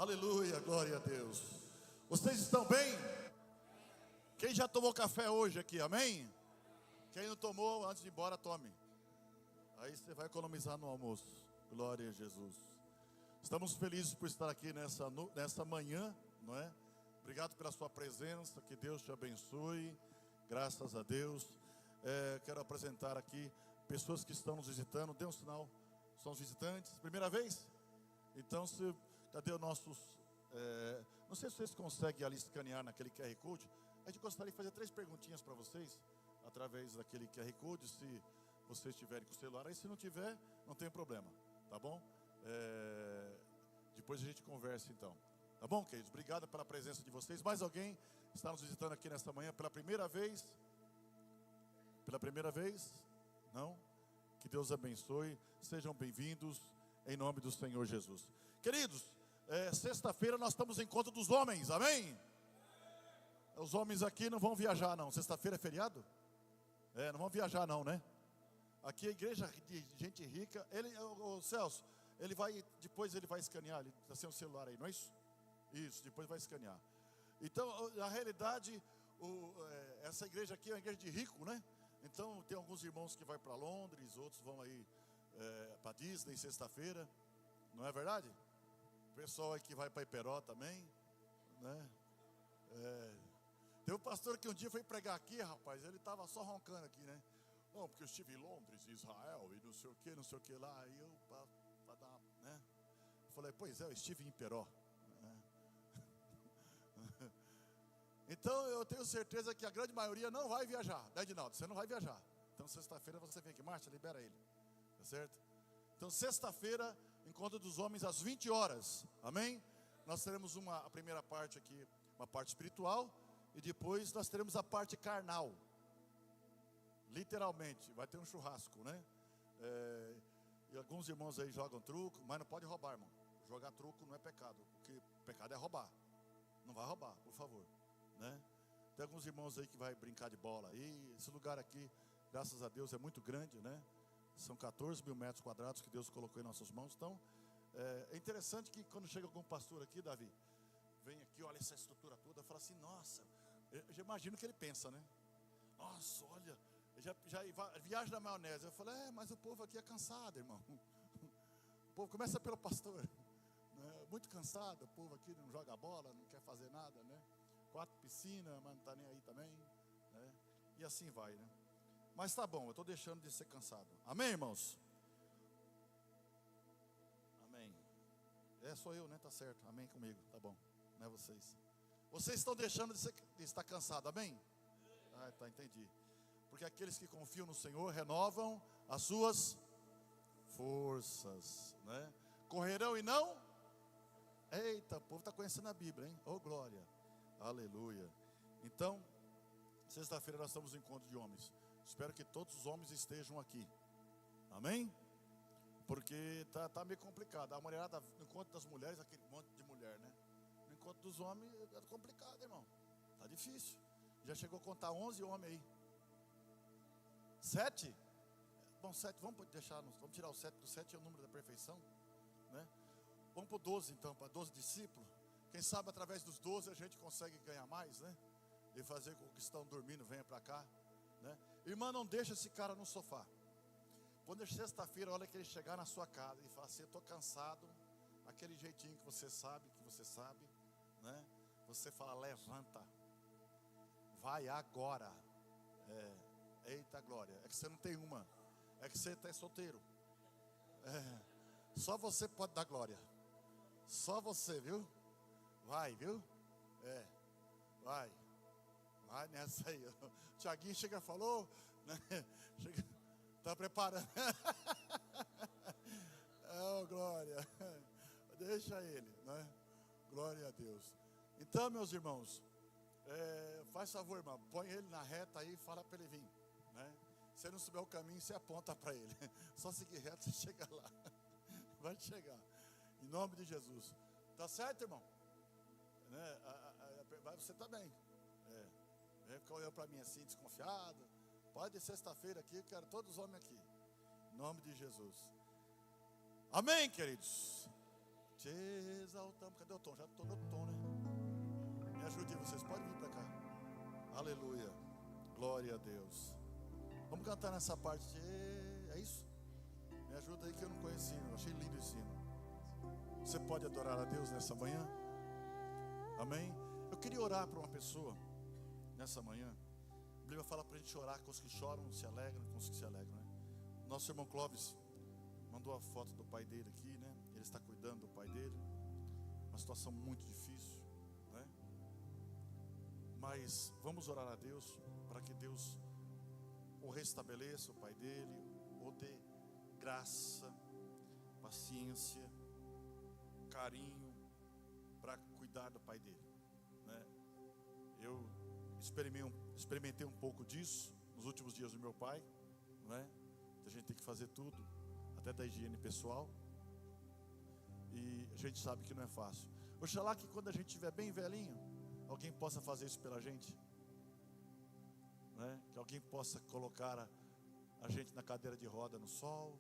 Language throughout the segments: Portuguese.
Aleluia, glória a Deus. Vocês estão bem? Quem já tomou café hoje aqui, amém? Quem não tomou, antes de ir embora, tome. Aí você vai economizar no almoço. Glória a Jesus. Estamos felizes por estar aqui nessa manhã, não é? Obrigado pela sua presença, que Deus te abençoe. Graças a Deus. Quero apresentar aqui pessoas que estão nos visitando. Dê um sinal. São os visitantes. Primeira vez? Então, cadê os nossos... não sei se vocês conseguem ali escanear naquele QR Code. A gente gostaria de fazer 3 perguntinhas para vocês, através daquele QR Code, se vocês tiverem com o celular. Aí se não tiver, não tem problema, tá bom? Depois a gente conversa então. Tá bom, queridos? Obrigado pela presença de vocês. Mais alguém está nos visitando aqui nesta manhã pela primeira vez? Pela primeira vez? Não? Que Deus abençoe. Sejam bem-vindos em nome do Senhor Jesus. Queridos, sexta-feira nós estamos em encontro dos homens, amém? Os homens aqui não vão viajar não. Sexta-feira é feriado? Não vão viajar não, né? Aqui a igreja de gente rica. O Celso, depois ele vai escanear. Ele está sem o celular aí, não é isso? Isso, depois vai escanear. Então, na realidade, essa igreja aqui é uma igreja de rico, né? Então, tem alguns irmãos que vão para Londres, outros vão aí para Disney sexta-feira. Não é verdade? O pessoal aí que vai para Iperó também, né? Tem um pastor que um dia foi pregar aqui, rapaz, ele estava só roncando aqui, né? Não, porque eu estive em Londres, Israel, e não sei o que lá. Aí eu, para dar, né? Eu falei, pois eu estive em Iperó. Então eu tenho certeza que a grande maioria não vai viajar, né, Edinaldo? Você não vai viajar. Então sexta-feira você vem aqui, Márcia, libera ele, tá certo? Então sexta-feira, encontro dos homens às 20 horas, amém? Nós teremos a primeira parte aqui, uma parte espiritual, e depois nós teremos a parte carnal. Literalmente, vai ter um churrasco, né? E alguns irmãos aí jogam truco, mas não pode roubar, irmão. Jogar truco não é pecado, porque pecado é roubar. Não vai roubar, por favor, né? Tem alguns irmãos aí que vai brincar de bola aí. Esse lugar aqui, graças a Deus, é muito grande, né? São 14 mil metros quadrados que Deus colocou em nossas mãos. Então, é interessante que quando chega algum pastor aqui, Davi, vem aqui, olha essa estrutura toda, fala assim, nossa, eu já imagino o que ele pensa, né? Nossa, olha, já viaja na maionese. Eu falei, mas o povo aqui é cansado, irmão. O povo começa pelo pastor, né? Muito cansado, o povo aqui não joga bola, não quer fazer nada, né? 4 piscinas, mas não está nem aí também, né? E assim vai, né? Mas tá bom, eu estou deixando de ser cansado. Amém, irmãos? Amém. Sou eu, né? Tá certo. Amém comigo, tá bom. Não é vocês. Vocês estão deixando de estar cansados, amém? Tá, entendi. Porque aqueles que confiam no Senhor renovam as suas forças, né? Correrão e não? Eita, o povo está conhecendo a Bíblia, hein? Oh, glória. Aleluia. Então, sexta-feira nós estamos no encontro de homens. Espero que todos os homens estejam aqui. Amém? Porque tá meio complicado. A mulherada, no encontro das mulheres, aquele monte de mulher, né? No encontro dos homens é complicado, irmão. Tá difícil. Já chegou a contar 11 homens aí. 7? Bom, 7, vamos tirar o 7, do 7 é o número da perfeição, né? Vamos para o 12 então, para 12 discípulos. Quem sabe através dos 12 a gente consegue ganhar mais, né? E fazer com que estão dormindo, venha para cá, né? Irmã, não deixa esse cara no sofá. Quando é sexta-feira, olha que ele chegar na sua casa e falar assim, eu estou cansado, aquele jeitinho que você sabe, né? Você fala, levanta, vai agora. Eita glória, é que você não tem uma, é que você está solteiro. Só você pode dar glória. Só você, viu? Vai, viu? Vai nessa aí. O Tiaguinho chega e falou, né? Está preparando. Oh, glória. Deixa ele, né? Glória a Deus. Então, meus irmãos, faz favor, irmão, põe ele na reta aí e fala para ele vir, né? Se ele não souber o caminho, você aponta para ele. Só seguir reto e chega lá. Vai chegar. Em nome de Jesus. Tá certo, irmão? Né? Você também. Fica olhando para mim assim, desconfiado. Pode ir sexta-feira aqui, eu quero todos os homens aqui. Em nome de Jesus. Amém, queridos? Te exaltamos. Cadê o tom? Já estou no tom, né? Me ajude, vocês podem vir para cá. Aleluia. Glória a Deus. Vamos cantar nessa parte. É isso? Me ajuda aí que eu não conheci. Eu achei lindo esse hino. Você pode adorar a Deus nessa manhã? Amém? Eu queria orar para uma pessoa nessa manhã. A Bíblia fala para a gente orar com os que choram, se alegram, com os que se alegram, né? Nosso irmão Clóvis mandou a foto do pai dele aqui, né? Ele está cuidando do pai dele. Uma situação muito difícil, né? Mas vamos orar a Deus para que Deus o restabeleça, o pai dele, o dê graça, paciência, carinho para cuidar do pai dele, né? Eu experimentei um pouco disso nos últimos dias do meu pai, né? A gente tem que fazer tudo, até da higiene pessoal, e a gente sabe que não é fácil. Oxalá que quando a gente estiver bem velhinho, alguém possa fazer isso pela gente, né? Que alguém possa colocar a gente na cadeira de roda no sol,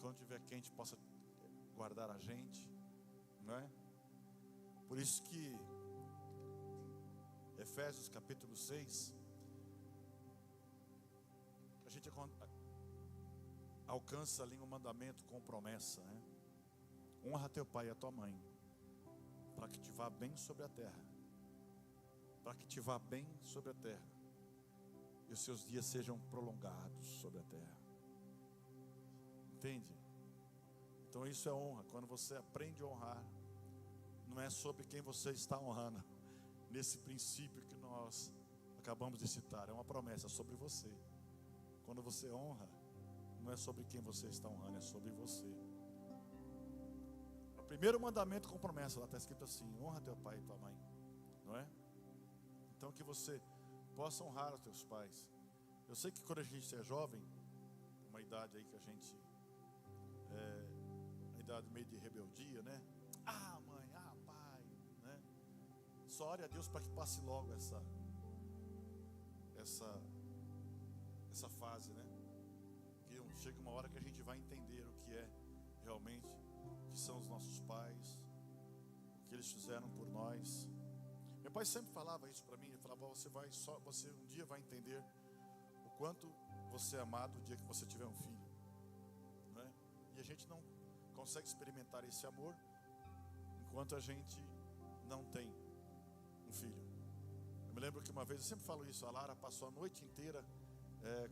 quando estiver quente possa guardar a gente, né? Por isso que Efésios capítulo 6, a gente alcança ali um mandamento com promessa, né? Honra teu pai e a tua mãe, para que te vá bem sobre a terra, para que te vá bem sobre a terra, e os seus dias sejam prolongados sobre a terra. Entende? Então isso é honra. Quando você aprende a honrar, não é sobre quem você está honrando. Nesse princípio que nós acabamos de citar, é uma promessa sobre você. Quando você honra, não é sobre quem você está honrando, é sobre você. O primeiro mandamento com promessa, lá está escrito assim: honra teu pai e tua mãe, não é? Então que você possa honrar os teus pais. Eu sei que quando a gente é jovem, uma idade aí que a gente uma idade meio de rebeldia, né? Ah, mãe, ah, pai, né? Só ore a Deus para que passe logo essa fase, né? Que chega uma hora que a gente vai entender o que é realmente, que são os nossos pais, o que eles fizeram por nós. Meu pai sempre falava isso para mim. Ele falava: você um dia vai entender o quanto você é amado o dia que você tiver um filho, né? E a gente não consegue experimentar esse amor enquanto a gente não tem um filho. Eu me lembro que uma vez, eu sempre falo isso, a Lara passou a noite inteira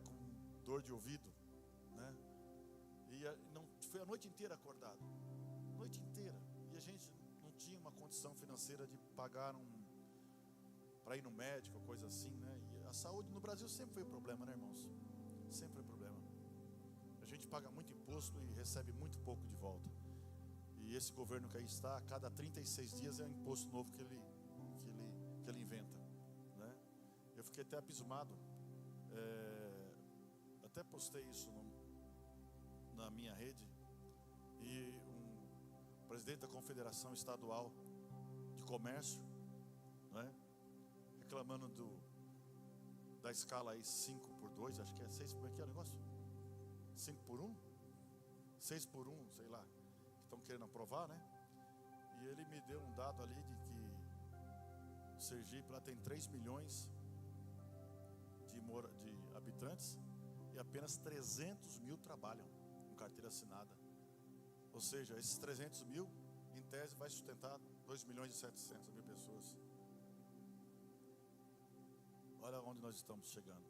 com dor de ouvido, né? E não foi a noite inteira acordado, noite inteira. E a gente não tinha uma condição financeira de pagar para ir no médico, coisa assim, né? E a saúde no Brasil sempre foi problema, né, irmãos? Sempre foi problema. A gente paga muito imposto e recebe muito pouco de volta. E esse governo que aí está, a cada 36 dias é um imposto novo que ele inventa, né? Eu fiquei até abismado. Até postei isso na minha rede. E um presidente da Confederação Estadual de Comércio, né, reclamando da escala aí 5x2, acho que é 6, como é que é o negócio? 5x1? 6x1, sei lá, que estão querendo aprovar, né? E ele me deu um dado ali de que Sergipe lá tem 3 milhões de habitantes e apenas 300 mil trabalham com carteira assinada. Ou seja, esses 300 mil, em tese, vai sustentar 2 milhões e 700 mil pessoas. Olha onde nós estamos chegando.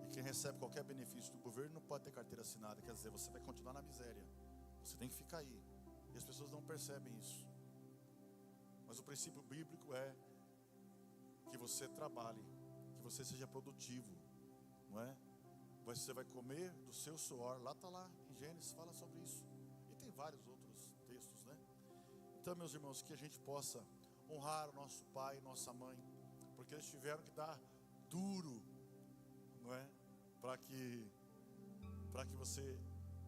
E quem recebe qualquer benefício do governo não pode ter carteira assinada. Quer dizer, você vai continuar na miséria. Você tem que ficar aí. E as pessoas não percebem isso. Mas o princípio bíblico é que você trabalhe, que você seja produtivo, não é? Você vai comer do seu suor. Lá está lá, em Gênesis fala sobre isso. E tem vários outros textos, né? Então, meus irmãos, que a gente possa honrar o nosso pai e nossa mãe, porque eles tiveram que dar duro, não é? Para que você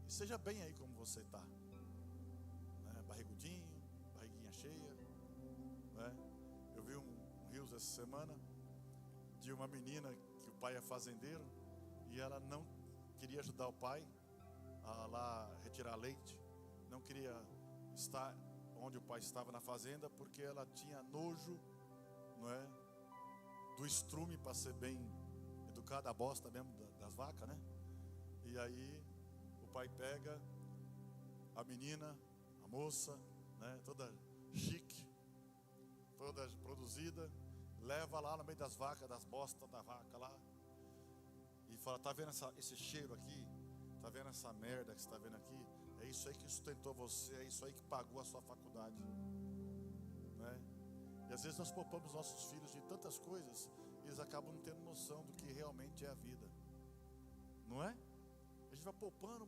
seja bem aí como você está, né? Barrigudinho, barriguinha cheia, né? Eu vi um Reels essa semana de uma menina que o pai é fazendeiro e ela não queria ajudar o pai a lá retirar leite, não queria estar onde o pai estava na fazenda, porque ela tinha nojo, não é, do estrume, para ser bem educada, a bosta mesmo das vacas, né? E aí o pai pega a menina, a moça, né, toda chique, toda produzida, leva lá no meio das vacas, das bostas da vaca lá, e fala: tá vendo esse cheiro aqui? Tá vendo essa merda que você está vendo aqui? É isso aí que sustentou você, é isso aí que pagou a sua faculdade, né? E às vezes nós poupamos nossos filhos de tantas coisas, e eles acabam não tendo noção do que realmente é a vida, não é? A gente vai poupando.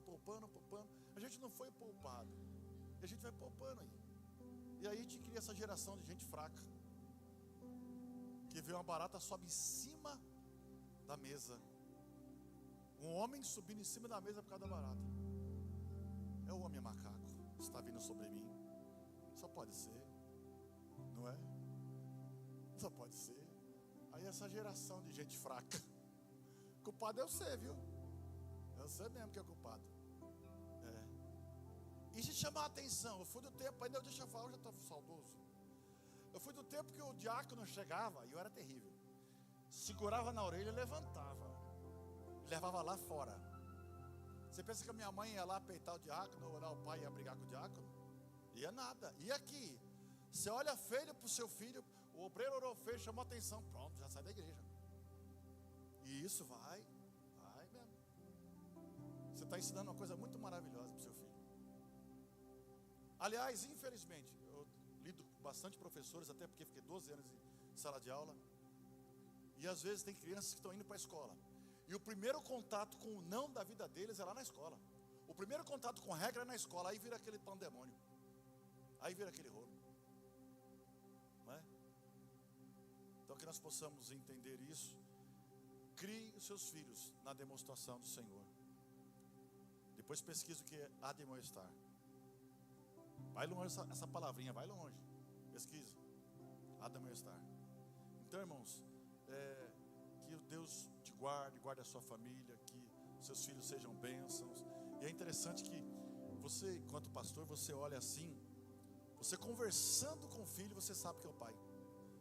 A gente não foi poupado, e a gente vai poupando aí. E aí a gente cria essa geração de gente fraca, que vê uma barata, sobe em cima da mesa. Um homem subindo em cima da mesa por causa da barata. É o homem macaco, está vindo sobre mim. Só pode ser, não é? Só pode ser. Aí essa geração de gente fraca, culpado é você, viu? É você mesmo que é culpado. E se chamar a atenção, eu fui do tempo, ainda deixa eu falar, eu já estou saudoso. Eu fui do tempo que o diácono chegava, e eu era terrível, segurava na orelha e levantava, e levava lá fora. Você pensa que a minha mãe ia lá peitar o diácono, ou lá o pai ia brigar com o diácono? Ia nada. E aqui, você olha feio para o seu filho, o obreiro orou feio, chamou a atenção, pronto, já sai da igreja. E isso vai mesmo. Você está ensinando uma coisa muito maravilhosa para o seu filho. Aliás, infelizmente, eu lido com bastante professores, até porque fiquei 12 anos em sala de aula, e às vezes tem crianças que estão indo para a escola, e o primeiro contato com o não da vida deles é lá na escola. O primeiro contato com regra é na escola, aí vira aquele pandemônio, aí vira aquele rolo, não é? Então que nós possamos entender isso. Crie os seus filhos na demonstração do Senhor. Depois pesquise o que é admoestar. Vai longe essa palavrinha, vai longe. Pesquisa. Admoestar. Então, irmãos, que Deus te guarde a sua família, que seus filhos sejam bênçãos. E é interessante que você, enquanto pastor, você olha assim, você conversando com o filho, você sabe que é o pai.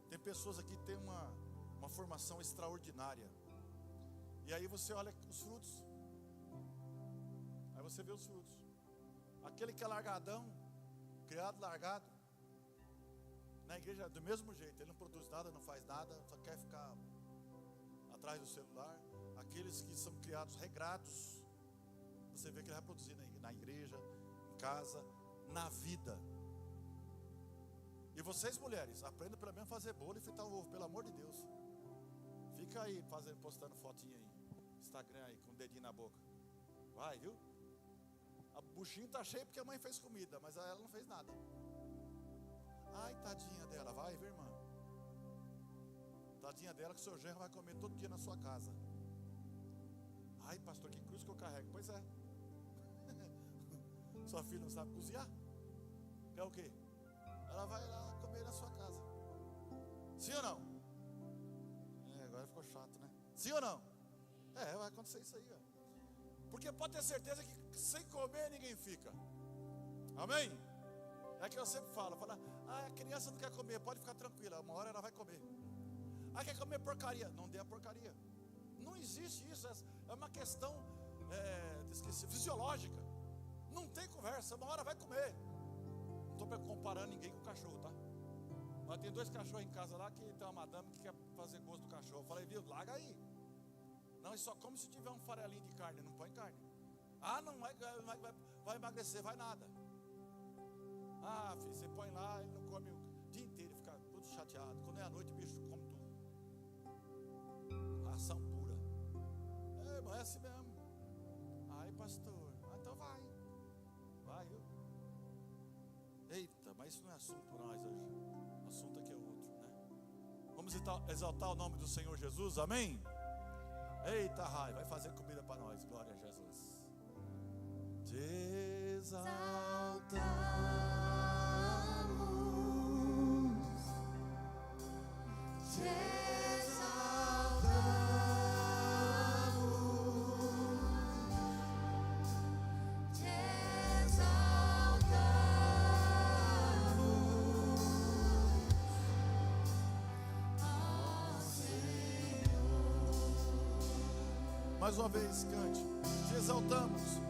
Tem pessoas aqui que têm uma formação extraordinária, e aí você olha os frutos, aí você vê os frutos. Aquele que é largadão, criado largado, na igreja do mesmo jeito, ele não produz nada, não faz nada, só quer ficar atrás do celular. Aqueles que são criados regrados, você vê que ele vai produzir na igreja, em casa, na vida. E vocês, mulheres, aprendam pelo menos a fazer bolo e fritar o ovo, pelo amor de Deus. Fica aí postando fotinha aí, Instagram aí, com o dedinho na boca. Vai, viu? A buchinho está cheio porque a mãe fez comida, mas ela não fez nada. Ai, tadinha dela, vai, viu, irmã? Tadinha dela que o seu genro vai comer todo dia na sua casa. Ai, pastor, que cruz que eu carrego. Pois é. Sua filha não sabe cozinhar? Quer o quê? Ela vai lá comer na sua casa. Sim ou não? Agora ficou chato, né? Sim ou não? Vai acontecer isso aí, ó. Porque pode ter certeza que sem comer ninguém fica. Amém? É que eu sempre falo, a criança não quer comer, pode ficar tranquila, uma hora ela vai comer. Quer comer porcaria? Não dê a porcaria. Não existe isso, é uma questão fisiológica. Não tem conversa, uma hora vai comer. Não estou comparando ninguém com o cachorro, tá? Mas tem 2 cachorros em casa lá, que tem uma madame que quer fazer gosto do cachorro. Eu falei, viu, larga aí. Não, isso só come se tiver um farelinho de carne, não põe carne. Não vai emagrecer, vai nada. Filho, você põe lá, ele não come o dia inteiro, ele fica todo chateado. Quando é à noite, o bicho come tudo. Ração pura. Mas é assim mesmo. Ai, pastor, então vai, viu? Eita, mas isso não é assunto para nós hoje. O assunto aqui é outro, né? Vamos exaltar o nome do Senhor Jesus, amém? Eita, Rai, vai fazer comida para nós, glória a Jesus. Te exaltamos, te exaltamos, te exaltamos. Mais uma vez, cante. Te exaltamos.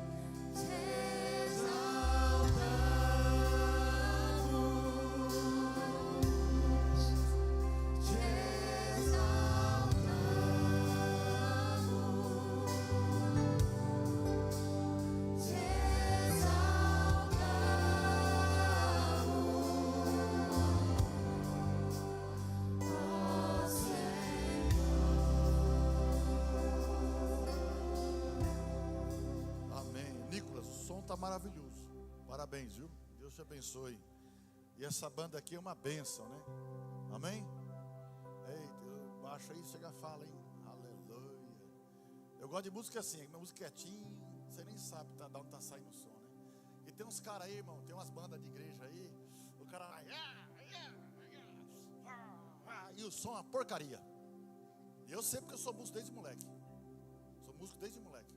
Maravilhoso, parabéns, viu? Deus te abençoe. E essa banda aqui é uma bênção, né? Amém? Eita, baixa aí, chega e fala, hein? Aleluia. Eu gosto de música assim, música quietinha, você nem sabe de onde tá saindo o som, né? E tem uns caras aí, irmão, tem umas bandas de igreja aí, o cara vai, e o som é uma porcaria. E eu sei porque eu sou músico desde moleque. Sou músico desde moleque.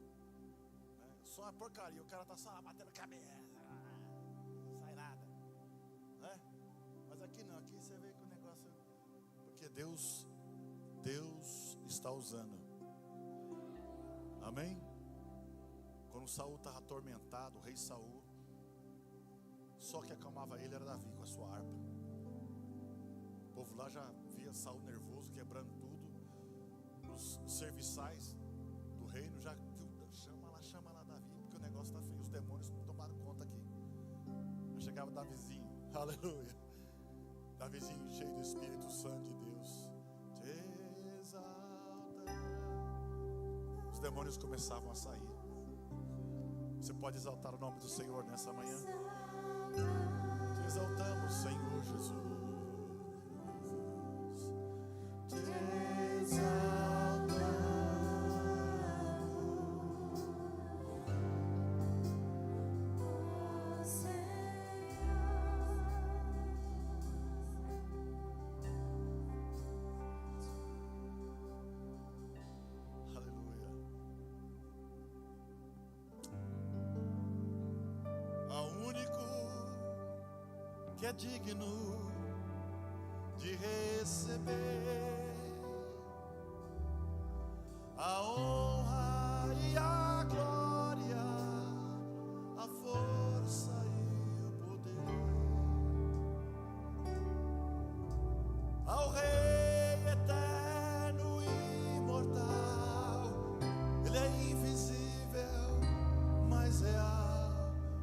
Só uma porcaria, o cara tá só batendo cabeça, não sai nada, né? Mas aqui não, aqui você vê que o negócio, porque Deus está usando, amém? Quando Saul estava atormentado, o rei Saul, só que acalmava ele era Davi com a sua harpa. O povo lá já via Saul nervoso, quebrando tudo, os serviçais do reino já chama lá Davi, porque o negócio está feio, os demônios tomaram conta aqui. Eu chegava Davizinho, aleluia, Davizinho cheio do Espírito Santo de Deus, te exalta. Os demônios começavam a sair. Você pode exaltar o nome do Senhor nessa manhã? Te exaltamos, Senhor Jesus. Te exaltamos. Que é digno de receber a honra e a glória, a força e o poder ao Rei eterno e imortal. Ele é invisível, mas real.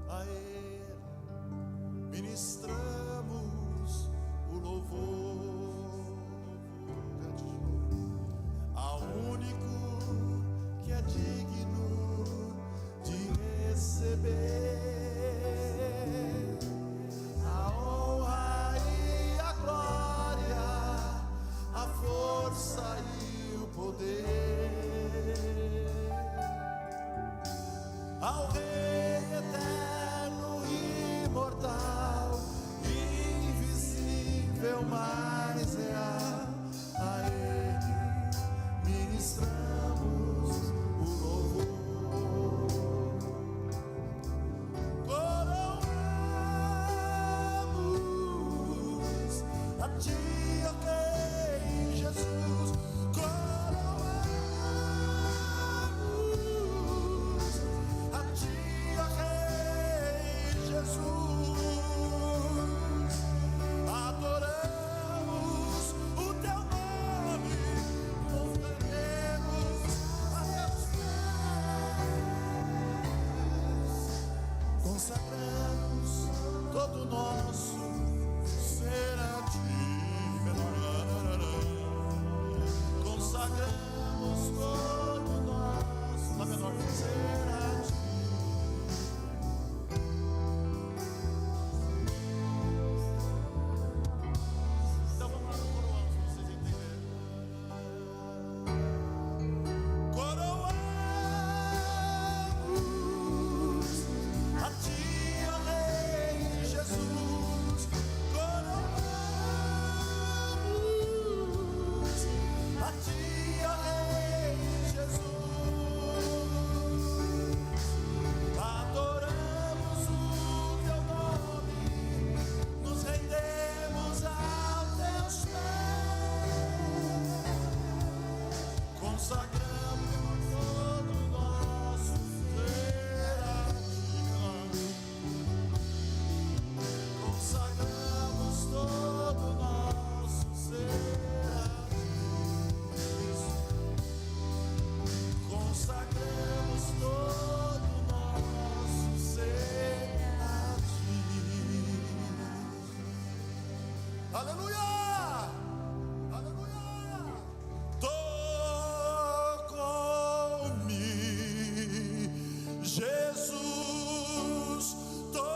A Ele ministramos o louvor, ao único que é digno de receber a honra e a glória, a força e o poder ao Rei eterno e imortal, invisível, mas real. A Ele ministramos o louvor. Coroamos a Ti, ó Rei Jesus. Coroamos a Ti, ó Rei Jesus. Consagramos todo nosso ser a Ti. Consagramos todo nosso na menor ser a Ti. Então vamos lá, coroamos, pra vocês entenderem. Coroamos a Ti, ó Rei Jesus. Aleluia! Aleluia! Tocou-me, Jesus, tocou-me,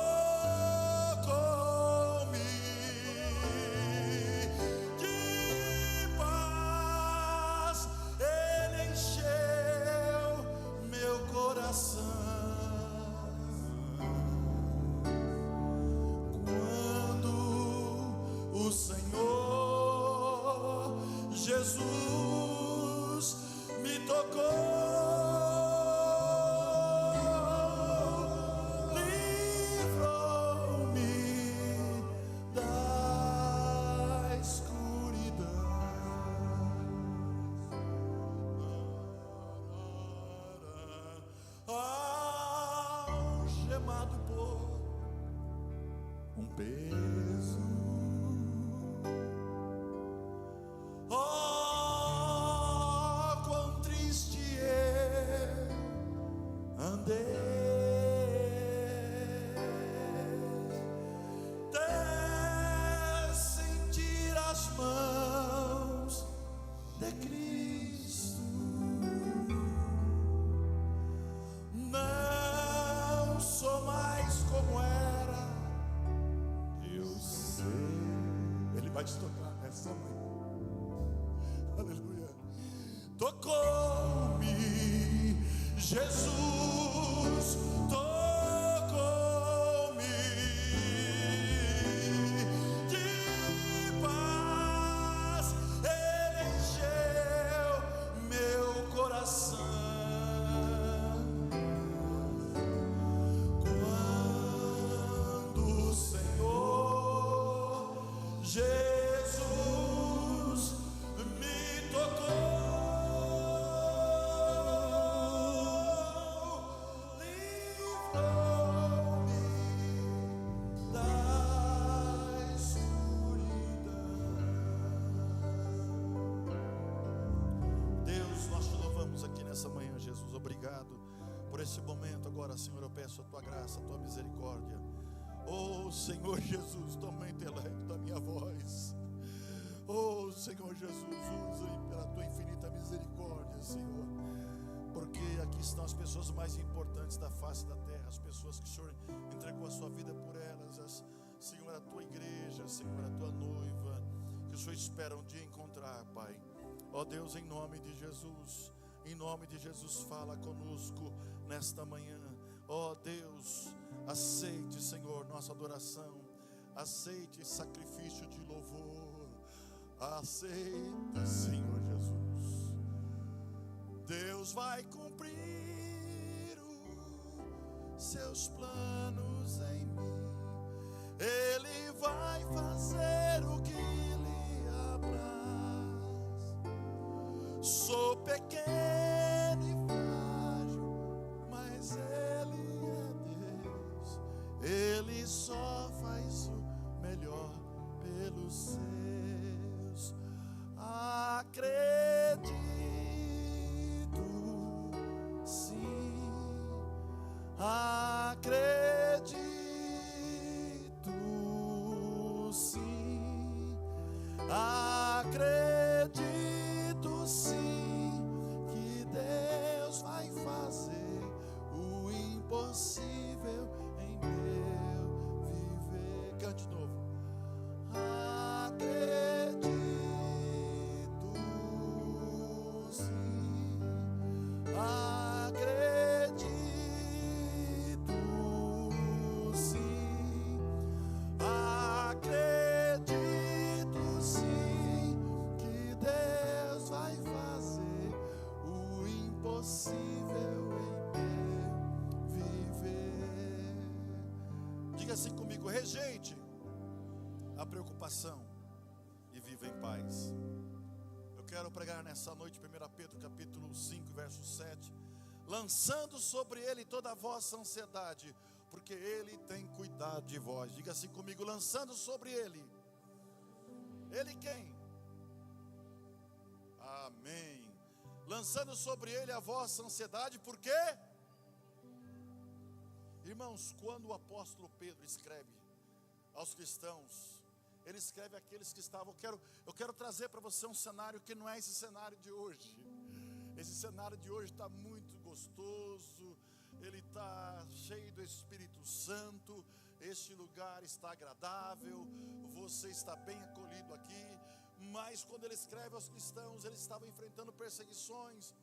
de paz Ele encheu meu coração. O Senhor Jesus me tocou, livrou-me da escuridão. Algemado por um peso, quão triste eu andei, até sentir as mãos de Cristo. Não sou mais como era, eu sei. Ele vai te tocar nessa manhã. Aleluia. Tocou-me, Jesus, tocou-me, de paz Ele encheu meu coração. Quando o Senhor Jesus me tocou, livrou-me da escuridão. Deus, nós te louvamos aqui nessa manhã, Jesus. Obrigado por esse momento. Agora, Senhor, eu peço a tua graça, a tua misericórdia. Oh, Senhor Jesus, toma o intelecto da minha voz. Oh, Senhor Jesus, usa pela tua infinita misericórdia, Senhor, porque aqui estão as pessoas mais importantes da face da terra, as pessoas que o Senhor entregou a sua vida por elas, Senhor, a tua igreja, Senhor, a tua noiva, que o Senhor espera um dia encontrar, Pai. Ó Deus, em nome de Jesus, fala conosco nesta manhã. Ó Deus, aceite, Senhor, nossa adoração, aceite sacrifício de louvor, aceita, Senhor Jesus. Deus vai cumprir os seus planos em mim, Ele vai fazer o que lhe apraz. Sou pequeno e frágil, mas Ele é Deus, Ele só faz o melhor pelos seus. Acredito, sim, acredito, sim, acredito, sim, que Deus vai fazer o impossível em meu viver. Cante de novo. Acredito, sim, acredito, sim, acredito, sim, que Deus vai fazer o impossível em meu viver. Diga assim comigo: rejeite a preocupação e viva em paz. Eu quero pregar nessa noite 1 Pedro capítulo 5, verso 7. Lançando sobre ele toda a vossa ansiedade, porque ele tem cuidado de vós. Diga assim comigo: lançando sobre ele. Ele quem? Amém. Lançando sobre ele a vossa ansiedade, por quê? Irmãos, quando o apóstolo Pedro escreve aos cristãos, ele escreve àqueles que estavam. Eu quero trazer para você um cenário que não é esse cenário de hoje. Esse cenário de hoje está muito gostoso, ele está cheio do Espírito Santo, este lugar está agradável, você está bem acolhido aqui. Mas quando ele escreve aos cristãos, eles estavam enfrentando perseguições.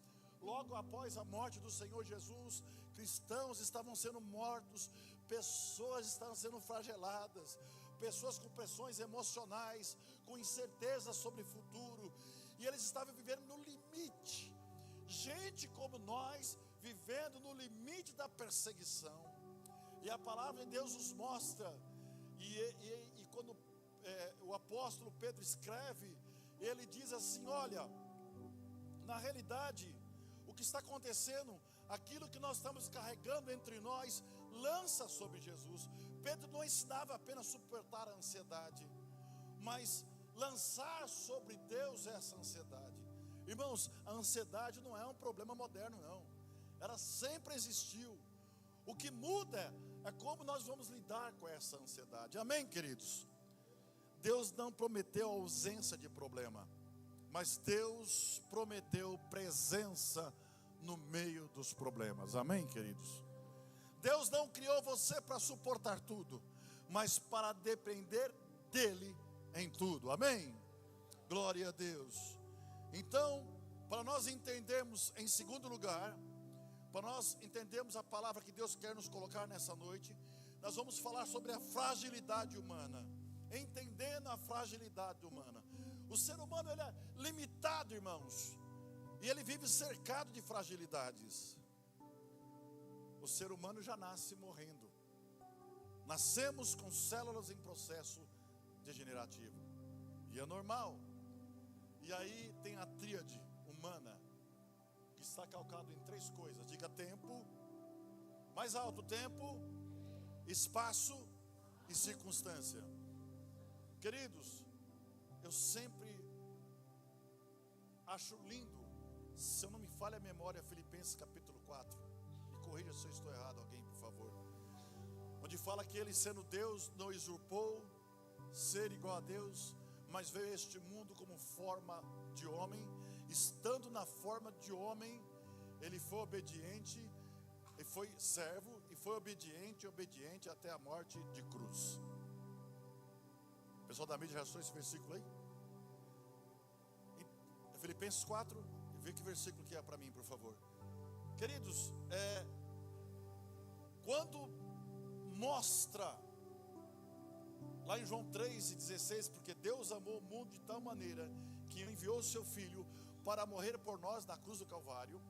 Logo após a morte do Senhor Jesus, cristãos estavam sendo mortos, pessoas estavam sendo flageladas, pessoas com pressões emocionais, com incertezas sobre o futuro, e eles estavam vivendo no limite. Gente como nós, vivendo no limite da perseguição. E a palavra de Deus nos mostra, e quando o apóstolo Pedro escreve, ele diz assim: olha, na realidade, o que está acontecendo, aquilo que nós estamos carregando entre nós, lança sobre Jesus. Pedro não ensinava apenas a suportar a ansiedade, mas lançar sobre Deus essa ansiedade. Irmãos, a ansiedade não é um problema moderno, não. Ela sempre existiu. O que muda é como nós vamos lidar com essa ansiedade. Amém, queridos? Deus não prometeu ausência de problema, mas Deus prometeu presença no meio dos problemas. Amém, queridos? Deus não criou você para suportar tudo, mas para depender dEle em tudo. Amém? Glória a Deus. Então, para nós entendermos, em segundo lugar, para nós entendermos a palavra que Deus quer nos colocar nessa noite, nós vamos falar sobre a fragilidade humana. Entendendo a fragilidade humana. O ser humano, ele é limitado, irmãos, e ele vive cercado de fragilidades. O ser humano já nasce morrendo. Nascemos com células em processo degenerativo, e é normal. E aí tem a tríade humana, que está calcado em três coisas. Diga: tempo, mais alto, tempo, espaço e circunstância. Queridos, eu sempre acho lindo, se eu não me falha a memória, Filipenses capítulo 4, me corrija se eu estou errado, alguém, por favor, onde fala que ele, sendo Deus, não usurpou ser igual a Deus, mas veio a este mundo como forma de homem. Estando na forma de homem, ele foi obediente, e foi servo, e foi obediente até a morte de cruz. O pessoal da mídia já achou esse versículo aí? Filipenses 4, vê que versículo que é para mim, por favor. Queridos, quando mostra lá em João 3,16, porque Deus amou o mundo de tal maneira que enviou o seu Filho para morrer por nós na cruz do Calvário.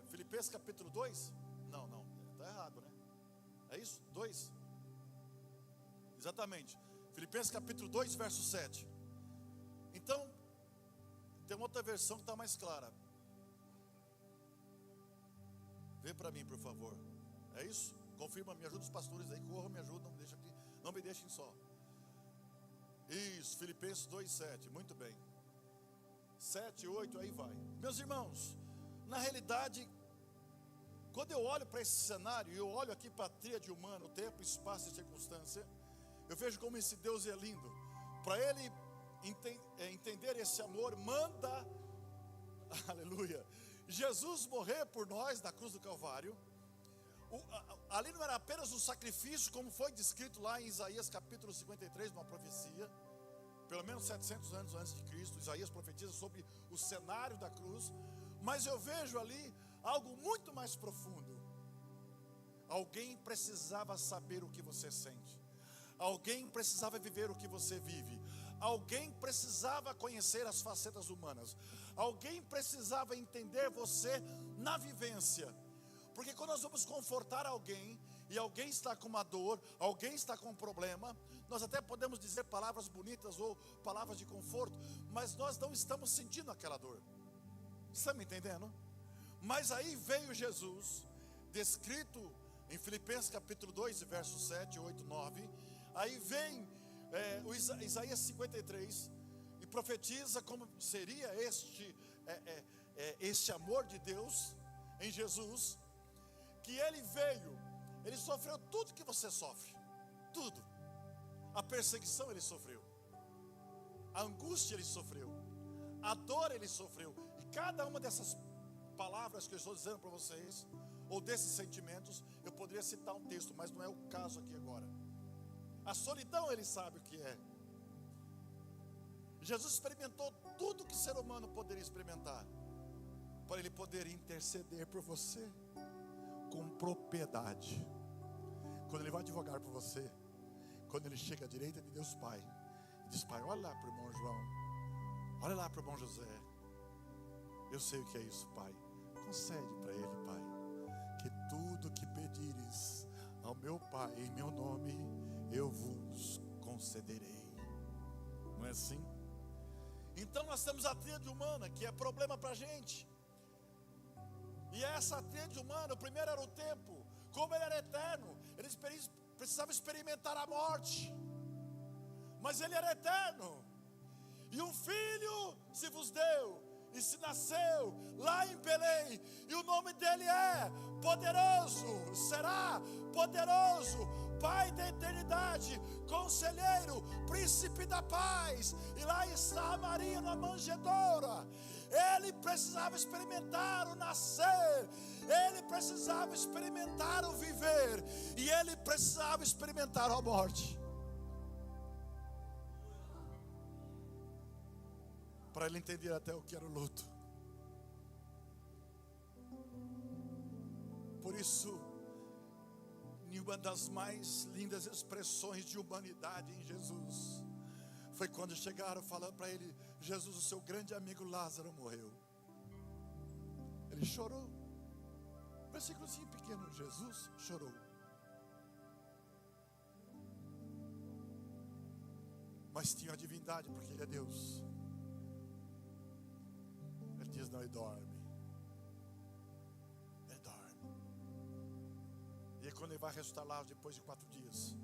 Filipenses capítulo 2? Não, está errado, né? É isso? 2? Exatamente. Filipenses capítulo 2, verso 7. Então, tem uma outra versão que está mais clara. Vê para mim, por favor. É isso? Confirma, me ajuda os pastores aí, corram, me ajudam, não me deixem só. Isso, Filipenses 2, 7, muito bem. 7, 8, aí vai. Meus irmãos, na realidade, quando eu olho para esse cenário, eu olho aqui para a tríade humana, o tempo, espaço e circunstância, eu vejo como esse Deus é lindo. Para Ele entender esse amor, manda, aleluia, Jesus morrer por nós na cruz do Calvário. Ali não era apenas um sacrifício, como foi descrito lá em Isaías capítulo 53, uma profecia, pelo menos 700 anos antes de Cristo. Isaías profetiza sobre o cenário da cruz, mas eu vejo ali algo muito mais profundo. Alguém precisava saber o que você sente, alguém precisava viver o que você vive, alguém precisava conhecer as facetas humanas, alguém precisava entender você na vivência. Porque quando nós vamos confortar alguém, e alguém está com uma dor, alguém está com um problema, nós até podemos dizer palavras bonitas ou palavras de conforto, mas nós não estamos sentindo aquela dor. Está me entendendo? Mas aí veio Jesus, descrito em Filipenses capítulo 2, versos 7, 8, 9. Aí vem o Isaías 53 e profetiza como seria este amor de Deus em Jesus, que Ele veio, Ele sofreu tudo que você sofre, tudo, A perseguição ele sofreu, a angústia ele sofreu, a dor ele sofreu. E cada uma dessas palavras que eu estou dizendo para vocês, ou desses sentimentos, eu poderia citar um texto, mas não é o caso aqui agora. A solidão ele sabe o que é. Jesus experimentou tudo que o ser humano poderia experimentar, para ele poder interceder por você com propriedade. Quando ele vai advogar por você, quando ele chega à direita de Deus Pai, e diz: Pai, olha lá para o irmão João, olha lá para o irmão José, eu sei o que é isso, Pai. Concede para ele, Pai, que tudo que pedires ao meu Pai em meu nome, eu vos concederei. Não é assim? Então nós temos a tríade humana, que é problema para a gente. E essa tríade humana, o primeiro era o tempo. Como ele era eterno, ele precisava experimentar a morte, mas ele era eterno. E um filho se vos deu, e se nasceu lá em Belém, e o nome dele é Poderoso, será poderoso, Pai da eternidade, Conselheiro, Príncipe da paz. E lá está Maria na manjedoura. Ele precisava experimentar o nascer, ele precisava experimentar o viver, e ele precisava experimentar a morte, para ele entender até o que era o luto. Por isso, uma das mais lindas expressões de humanidade em Jesus foi quando chegaram falando para ele: Jesus, o seu grande amigo Lázaro morreu. Ele chorou. Versículozinho pequeno: Jesus chorou. Mas tinha a divindade, porque ele é Deus. Ele diz: não, ele dorme. Ele dorme. E aí quando ele vai ressuscitar lá depois de 4 dias,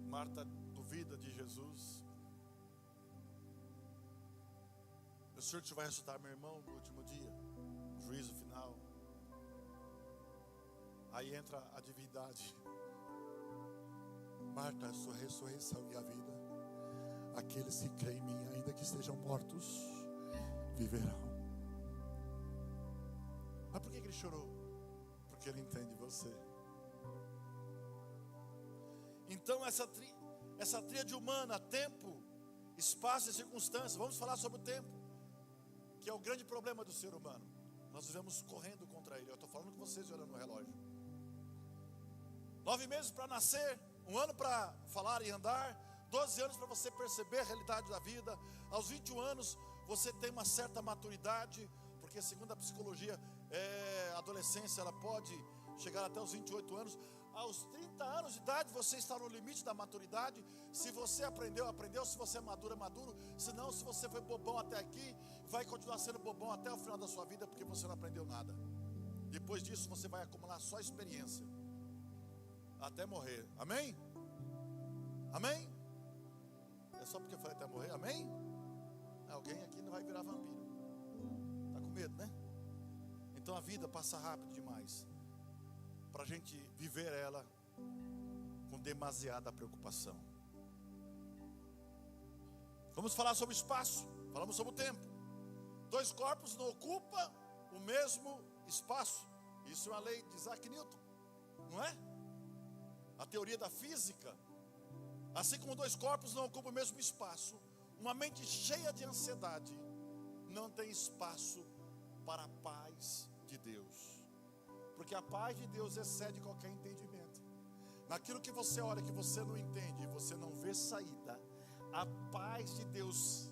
Marta duvida de Jesus. O Senhor te vai ressuscitar, meu irmão, no último dia, no juízo final. Aí entra a divindade. Marta, a sua ressurreição e a vida. Aqueles que creem em mim, ainda que estejam mortos, viverão. Mas por que ele chorou? Porque ele entende você. Então essa tríade humana, tempo, espaço e circunstância. Vamos falar sobre o tempo, que é o grande problema do ser humano. Nós vivemos correndo contra ele. Eu estou falando com vocês olhando no relógio. 9 meses para nascer, 1 ano para falar e andar, 12 anos para você perceber a realidade da vida. Aos 21 anos você tem uma certa maturidade, porque segundo a psicologia, a adolescência ela pode chegar até os 28 anos. Aos 30 anos de idade você está no limite da maturidade. Se você aprendeu, aprendeu. Se você é maduro, é maduro. Se não, se você foi bobão até aqui, vai continuar sendo bobão até o final da sua vida, porque você não aprendeu nada. Depois disso você vai acumular só experiência até morrer. Amém? Amém? É só porque eu falei até morrer, amém? Alguém aqui não vai virar vampiro. Está com medo, né? Então a vida passa rápido demais para a gente viver ela com demasiada preocupação. Vamos falar sobre espaço. Falamos sobre o tempo. 2 corpos não ocupam o mesmo espaço. Isso é uma lei de Isaac Newton, não é? A teoria da física. Assim como 2 corpos não ocupam o mesmo espaço, uma mente cheia de ansiedade não tem espaço para a paz de Deus. Porque a paz de Deus excede qualquer entendimento. Naquilo que você olha, que você não entende, você não vê saída, a paz de Deus,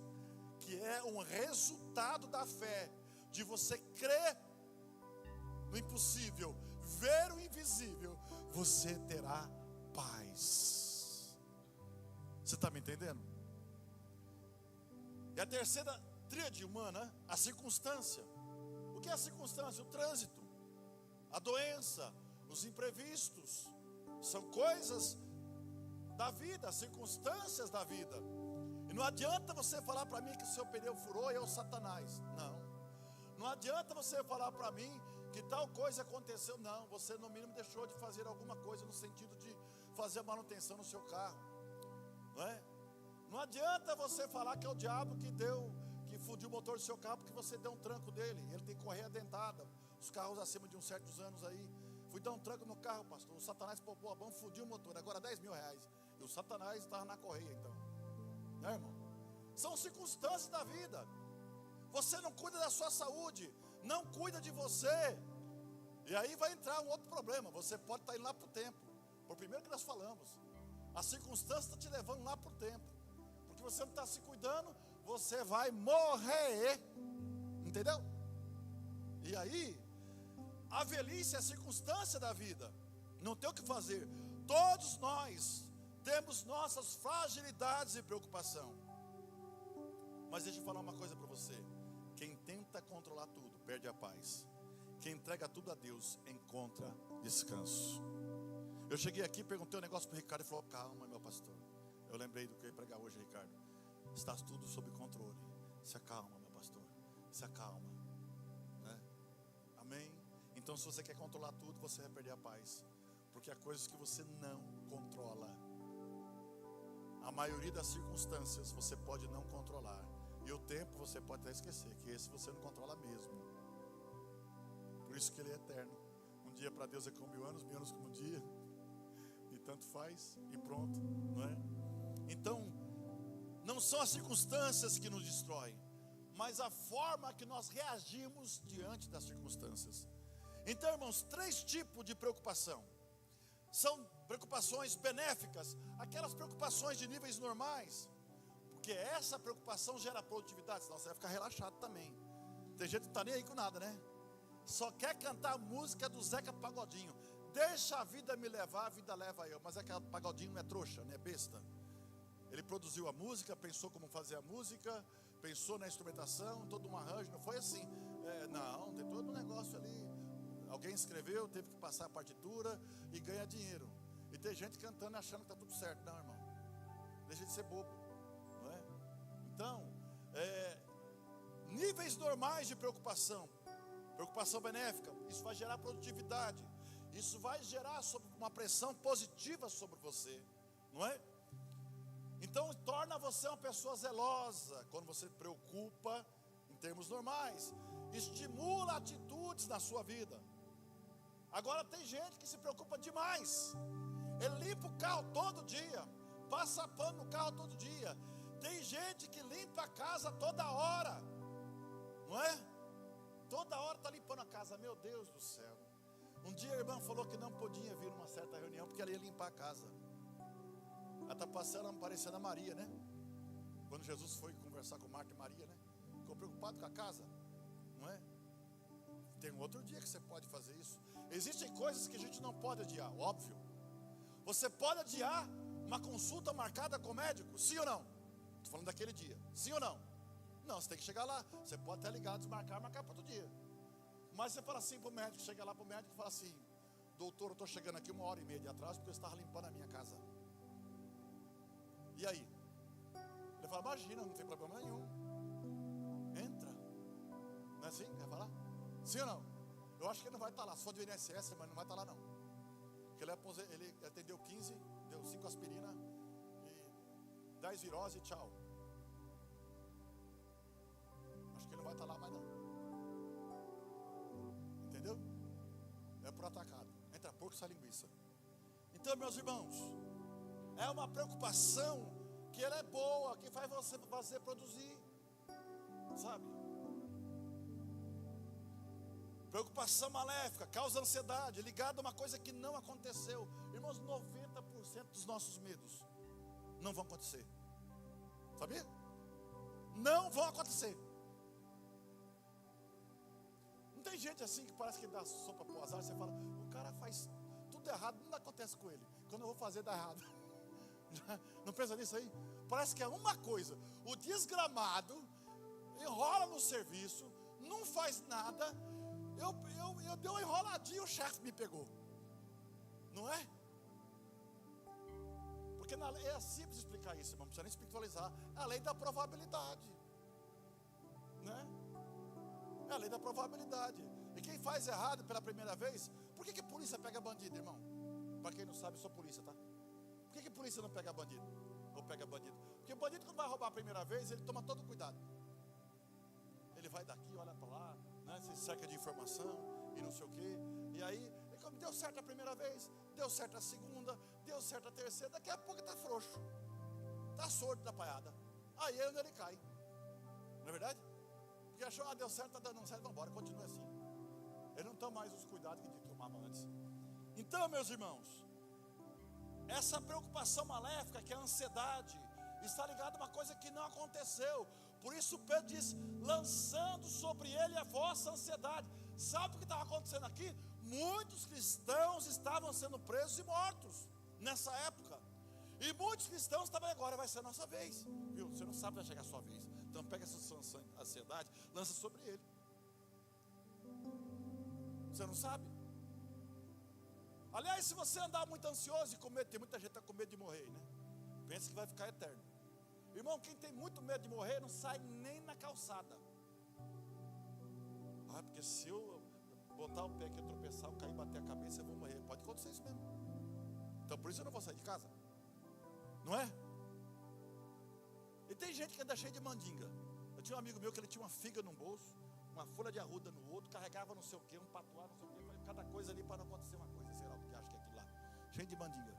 que é um resultado da fé, de você crer no impossível, ver o invisível, você terá paz. Você está me entendendo? E a terceira tríade humana, a circunstância. O que é a circunstância? O trânsito, a doença, os imprevistos. São coisas da vida, circunstâncias da vida. E não adianta você falar para mim que o seu pneu furou e é o Satanás. Não. Não adianta você falar para mim que tal coisa aconteceu. Não, você no mínimo deixou de fazer alguma coisa no sentido de fazer a manutenção no seu carro, não é? Não adianta você falar que é o diabo que fundiu o motor do seu carro porque você deu um tranco dele. Ele tem correia dentada. Os carros acima de uns certos anos aí, fui dar um tranco no carro, pastor, o Satanás poupou a mão, fundiu o motor, agora 10 mil reais, e o Satanás estava na correia. Então, né, irmão? São circunstâncias da vida. Você não cuida da sua saúde, não cuida de você, e aí vai entrar um outro problema. Você pode estar indo lá para o templo, por primeiro que nós falamos, a circunstância está te levando lá para o templo, porque você não está se cuidando, você vai morrer, entendeu? E aí, a velhice é a circunstância da vida, não tem o que fazer. Todos nós temos nossas fragilidades e preocupação. Mas deixa eu falar uma coisa para você: quem tenta controlar tudo, perde a paz. Quem entrega tudo a Deus, encontra descanso. Eu cheguei aqui, perguntei um negócio para o Ricardo, ele falou: calma, meu pastor. Eu lembrei do que eu ia pregar hoje, Ricardo. Está tudo sob controle. Se acalma, meu pastor, se acalma, né? Amém? Então, se você quer controlar tudo, você vai perder a paz, porque há coisas que você não controla. A maioria das circunstâncias você pode não controlar, e o tempo você pode até esquecer, que esse você não controla mesmo. Por isso que ele é eterno. Um dia para Deus é como 1000 anos, 1000 anos como um dia, e tanto faz, e pronto, não é? Então, não são as circunstâncias que nos destroem, mas a forma que nós reagimos diante das circunstâncias. Então, irmãos, 3 tipos de preocupação. São preocupações benéficas, aquelas preocupações de níveis normais, porque essa preocupação gera produtividade, senão você vai ficar relaxado também. Tem gente que não está nem aí com nada, né? Só quer cantar a música do Zeca Pagodinho. Deixa a vida me levar, a vida leva eu. Mas aquele Pagodinho não é trouxa, não é besta. Ele produziu a música, pensou como fazer a música, pensou na instrumentação, todo um arranjo. Não foi assim, não, tem todo um negócio ali. Alguém escreveu, teve que passar a partitura e ganha dinheiro. E tem gente cantando achando que está tudo certo. Não, irmão, deixa de ser bobo, não é? Então, níveis normais de preocupação. Preocupação benéfica, isso vai gerar produtividade, isso vai gerar uma pressão positiva sobre você, não é? Então torna você uma pessoa zelosa, quando você preocupa em termos normais, estimula atitudes na sua vida. Agora tem gente que se preocupa demais, ele limpa o carro todo dia, passa pano no carro todo dia, tem gente que limpa a casa toda hora, não é? Toda hora está limpando a casa, meu Deus do céu. Um dia a irmã falou que não podia vir numa certa reunião, porque ela ia limpar a casa. Ela está parecendo a Maria, né? Quando Jesus foi conversar com Marta e Maria, né? Ficou preocupado com a casa, não é? Tem um outro dia que você pode fazer isso. Existem coisas que a gente não pode adiar, óbvio. Você pode adiar uma consulta marcada com o médico, sim ou não? Estou falando daquele dia, sim ou não? Não, você tem que chegar lá. Você pode até ligar, desmarcar, marcar para outro dia. Mas você fala assim para o médico, chega lá para o médico e fala assim: doutor, eu estou chegando aqui 1h30 de atraso porque eu estava limpando a minha casa. E aí? Ele fala: imagina, não tem problema nenhum. Entra. Não é assim? Quer falar? Sim ou não? Eu acho que ele não vai estar lá. Se for do INSS, mas não vai estar lá não. Porque ele atendeu 15, deu 5 aspirina e 10 virose e tchau. Ele não vai estar lá mais não. Entendeu? É por atacado. Entra porco essa linguiça. Então, meus irmãos, é uma preocupação que ela é boa, que faz você produzir, sabe? Preocupação maléfica, causa ansiedade, ligada a uma coisa que não aconteceu. Irmãos, 90% dos nossos medos não vão acontecer. Sabia? Não vão acontecer. Tem gente assim que parece que dá sopa pro azar. Você fala: o cara faz tudo errado, nada acontece com ele. Quando eu vou fazer, dá errado. Não pensa nisso aí? Parece que é uma coisa. O desgramado enrola no serviço, não faz nada. Eu dei uma enroladinha, o chefe me pegou. Não é? Porque na lei é simples explicar isso, irmão. Não precisa nem espiritualizar. É a lei da probabilidade, né? É a lei da probabilidade. E quem faz errado pela primeira vez, por que a polícia pega bandido, irmão? Para quem não sabe, eu sou polícia, tá? Por que a polícia não pega bandido? Ou pega bandido? Porque o bandido, quando vai roubar a primeira vez, ele toma todo cuidado. Ele vai daqui, olha para lá, né? Se cerca de informação e não sei o quê. E aí, como deu certo a primeira vez, deu certo a segunda, deu certo a terceira, daqui a pouco está frouxo, está sordo da paiada. Aí é onde ele cai. Não é verdade? Porque achou, deu certo, está dando certo, vamos embora, continua assim. Ele não toma mais os cuidados que tomava antes. Então, meus irmãos, essa preocupação maléfica, que é a ansiedade, está ligada a uma coisa que não aconteceu. Por isso Pedro diz, lançando sobre ele a vossa ansiedade. Sabe o que estava acontecendo aqui? Muitos cristãos estavam sendo presos e mortos nessa época. E muitos cristãos estavam, agora vai ser a nossa vez. Viu? Você não sabe, vai chegar a sua vez. Então pega essa sua ansiedade, lança sobre ele. Você não sabe? Aliás, se você andar muito ansioso e com medo, tem muita gente que está com medo de morrer, né? Pensa que vai ficar eterno. Irmão, quem tem muito medo de morrer não sai nem na calçada. Porque se eu botar o pé aqui, eu tropeçar, eu cair e bater a cabeça, eu vou morrer. Pode acontecer isso mesmo. Então por isso eu não vou sair de casa. Não é? E tem gente que anda cheio de mandinga. Eu tinha um amigo meu que ele tinha uma figa num bolso, uma folha de arruda no outro, carregava não sei o que, um patuá, não sei o que, cada coisa ali para não acontecer uma coisa, sei lá, porque acho que é aquilo lá, cheio de mandinga.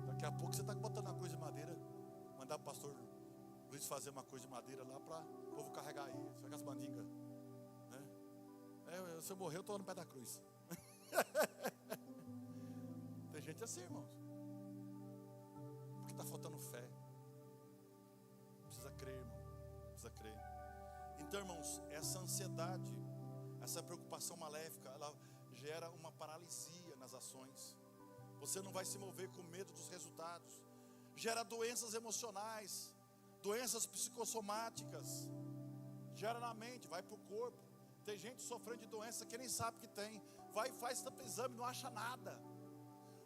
Daqui a pouco você está botando uma coisa de madeira, mandar o pastor Luiz fazer uma coisa de madeira lá para o povo carregar aí, você vai com as mandingas, né? Se eu morrer, eu estou no pé da cruz. Tem gente assim, irmãos, porque está faltando fé. Precisa crer, irmão, precisa crer. Então, irmãos, essa ansiedade, essa preocupação maléfica, ela gera uma paralisia nas ações. Você não vai se mover com medo dos resultados. Gera doenças emocionais, doenças psicossomáticas. Gera na mente, vai para o corpo. Tem gente sofrendo de doença que nem sabe que tem. Vai e faz tanto exame, não acha nada.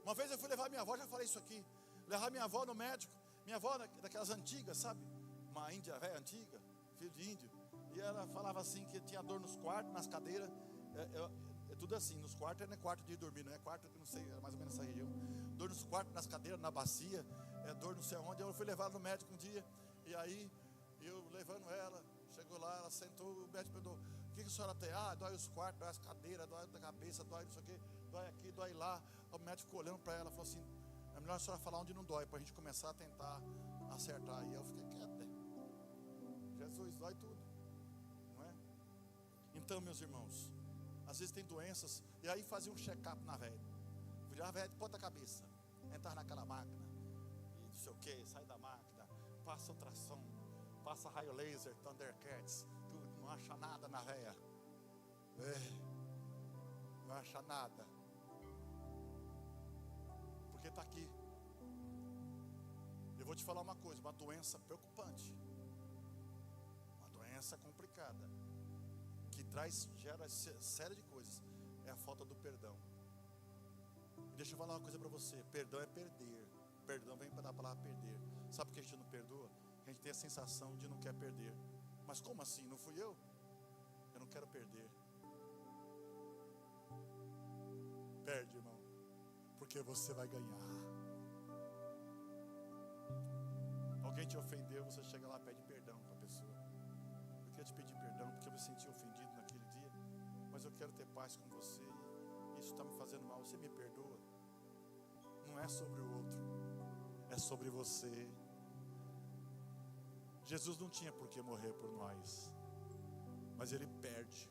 Uma vez eu fui levar minha avó, já falei isso aqui. Levar minha avó no médico. Minha avó daquelas antigas, sabe? Uma índia velha antiga, filho de índio. E ela falava assim que tinha dor nos quartos, nas cadeiras. É tudo assim, nos quartos não é quarto de dormir, não é quarto que não sei, é mais ou menos essa região. Dor nos quartos, nas cadeiras, na bacia, dor não sei onde. Eu fui levar ela no médico um dia, e aí eu levando ela, chegou lá, ela sentou, o médico perguntou, o que a senhora tem? Dói os quartos, dói as cadeiras, dói a cabeça, dói não sei o que, dói aqui, dói lá. O médico ficou olhando para ela, falou assim, é melhor a senhora falar onde não dói, para a gente começar a tentar acertar. E eu fiquei quieto, né? Jesus, dói tudo, não é? Então, meus irmãos, às vezes tem doenças, e aí fazia um check-up na velha. Virar a velha de ponta cabeça, entrar naquela máquina, e não sei o que, sai da máquina, passa ultrassom, passa raio laser, Thundercats, tudo, não acha nada na velha. Não acha nada. Porque está aqui. Eu vou te falar uma coisa, uma doença preocupante, uma doença complicada, que gera série de coisas, é a falta do perdão. E deixa eu falar uma coisa para você, perdão é perder. Perdão vem da palavra perder. Sabe por que a gente não perdoa? A gente tem a sensação de não quer perder. Mas como assim? Não fui eu? Eu não quero perder. Perde, irmão, porque você vai ganhar. Alguém te ofendeu, você chega lá e pede perdão para a pessoa. Eu queria te pedir perdão porque eu me senti ofendido naquele dia, mas eu quero ter paz com você e isso está me fazendo mal, você me perdoa. Não é sobre o outro, é sobre você. Jesus não tinha por que morrer por nós, mas Ele perde.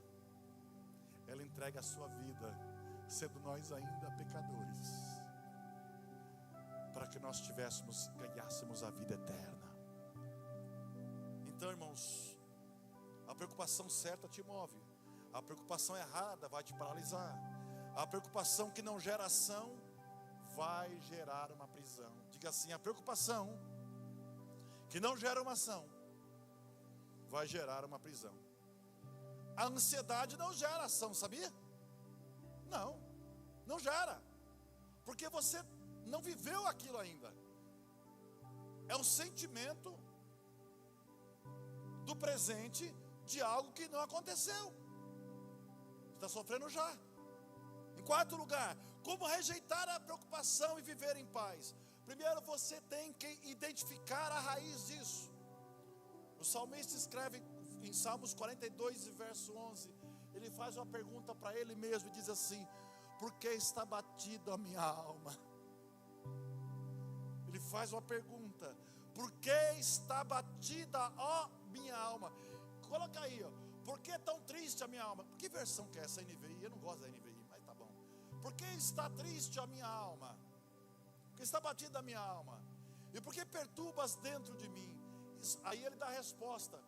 Ele entrega a sua vida, sendo nós ainda pecadores, para que nós ganhássemos a vida eterna. Então, irmãos, a preocupação certa te move, a preocupação errada vai te paralisar, a preocupação que não gera ação vai gerar uma prisão. Diga assim, a preocupação que não gera uma ação vai gerar uma prisão. A ansiedade não gera ação, sabia? Não gera, porque você não viveu aquilo ainda. É um sentimento do presente de algo que não aconteceu. Está sofrendo já. Em quarto lugar, como rejeitar a preocupação e viver em paz? Primeiro, você tem que identificar a raiz disso. O salmista escreve em Salmos 42, verso 11, ele faz uma pergunta para ele mesmo e diz assim: por que está batido a minha alma? Ele faz uma pergunta: por que está batida a minha alma? Coloca aí, ó. Por que é tão triste a minha alma? Que versão que é essa, NVI? Eu não gosto da NVI, mas tá bom. Por que está triste a minha alma? Por que está batida a minha alma? E por que perturbas dentro de mim? Aí ele dá a resposta: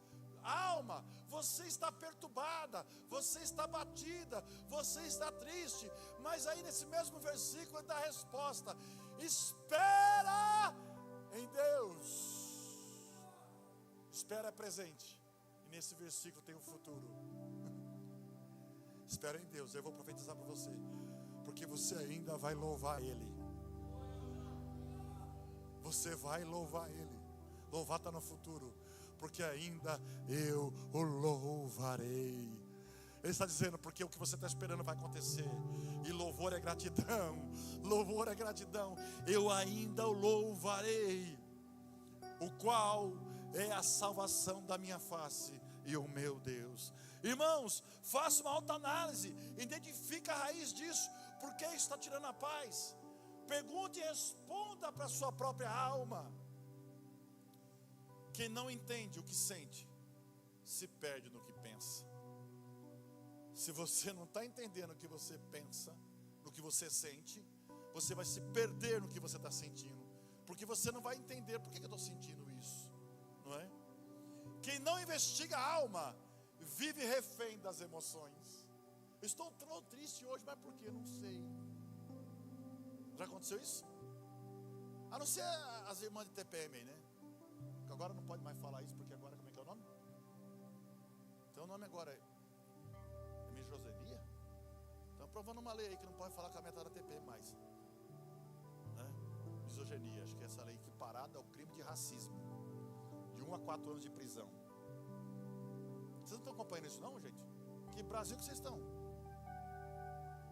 alma, você está perturbada, você está batida, você está triste. Mas aí nesse mesmo versículo ele dá a resposta: espera em Deus. Espera é presente, e nesse versículo tem o futuro. Espera em Deus. Eu vou profetizar para você, porque você ainda vai louvar Ele. Você vai louvar Ele. Louvar está no futuro, porque ainda eu o louvarei. Ele está dizendo, porque o que você está esperando vai acontecer. E louvor é gratidão. Louvor é gratidão. Eu ainda o louvarei, o qual é a salvação da minha face e o meu Deus. Irmãos, faça uma autoanálise, identifique a raiz disso. Por que está tirando a paz? Pergunte e responda para a sua própria alma. Quem não entende o que sente, se perde no que pensa. Se você não está entendendo o que você pensa, no que você sente, você vai se perder no que você está sentindo, porque você não vai entender por que eu estou sentindo isso, não é? Quem não investiga a alma, vive refém das emoções. Eu estou tão triste hoje, mas por quê? Não sei. Já aconteceu isso? A não ser as irmãs de TPM aí, né? Que agora não pode mais falar isso, porque agora, como é que é o nome? Então o nome agora é misoginia. Estão aprovando uma lei aí que não pode falar com a metade da TPM mais, né? Misoginia, acho que é essa lei equiparada ao crime de racismo, de 1 a 4 anos de prisão. Vocês não estão acompanhando isso não, gente? Que Brasil que vocês estão?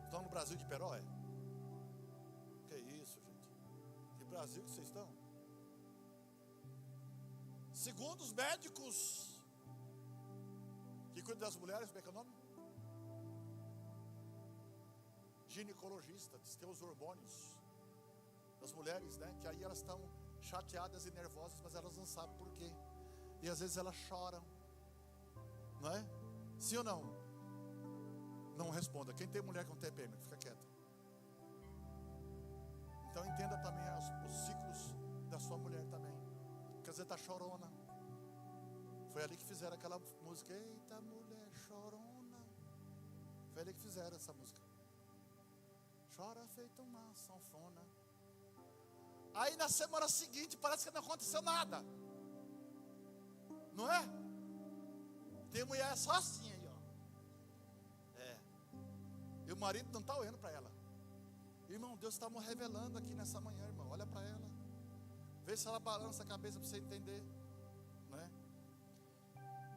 Estão no Brasil de Peró, é? Que isso, gente? Que Brasil que vocês estão? Segundo os médicos que cuidam das mulheres, como é que é o nome? Ginecologista, diz que é os hormônios das mulheres, né? Que aí elas estão chateadas e nervosas, mas elas não sabem por quê. E às vezes elas choram, não é? Sim ou não? Não responda. Quem tem mulher com TPM, fica quieto. Então entenda também os ciclos da sua mulher também. Porque às vezes está chorona. Foi ali que fizeram aquela música: eita mulher chorona. Foi ali que fizeram essa música. Chora feito uma sanfona. Aí na semana seguinte parece que não aconteceu nada, não é? Tem mulher só assim aí, ó. É. E o marido não está olhando para ela. Irmão, Deus está me revelando aqui nessa manhã, irmão. Olha para ela. Vê se ela balança a cabeça para você entender, não é?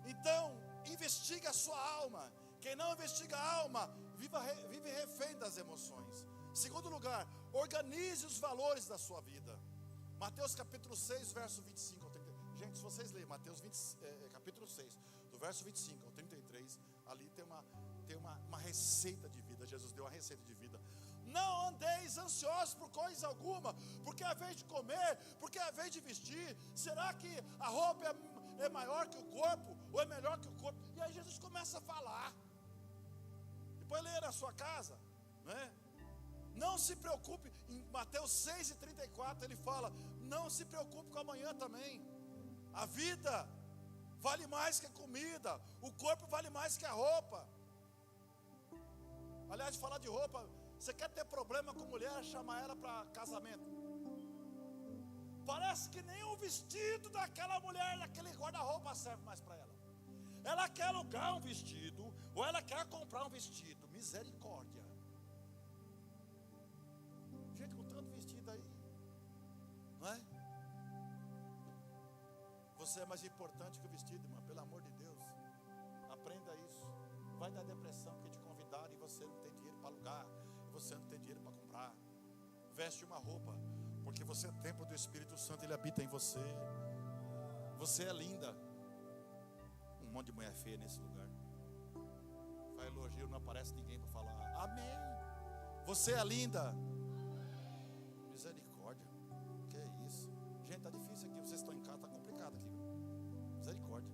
Então, investiga a sua alma. Quem não investiga a alma, vive refém das emoções. Segundo lugar, organize os valores da sua vida. Mateus capítulo 6, verso 25 ao 30. Gente, se vocês lerem Mateus capítulo 6, do verso 25 ao 33, ali tem uma receita de vida. Jesus deu uma receita de vida. Não andeis ansiosos por coisa alguma, porque é a vez de comer, porque é a vez de vestir. Será que a roupa é maior que o corpo, ou é melhor que o corpo? E aí Jesus começa a falar. Depois lê na sua casa, não é? Não se preocupe. Em Mateus 6:34 ele fala: não se preocupe com amanhã também. A vida vale mais que a comida, o corpo vale mais que a roupa. Aliás, falar de roupa, você quer ter problema com mulher, chamar ela para casamento. Parece que nem o vestido daquela mulher, daquele guarda-roupa serve mais para ela. Ela quer alugar um vestido, ou ela quer comprar um vestido. Misericórdia. Gente, com tanto vestido aí, não é? Você é mais importante que o vestido, irmão, pelo amor de Deus. Aprenda isso. Vai dar depressão porque te convidaram e você não tem dinheiro para alugar, e você não tem dinheiro para comprar. Veste uma roupa, porque você é templo do Espírito Santo, Ele habita em você. Você é linda. Um monte de mulher feia nesse lugar. Faz elogio, não aparece ninguém para falar amém. Você é linda. Misericórdia. Que é isso? Gente, está difícil aqui. Vocês estão em casa, está complicado aqui. Misericórdia.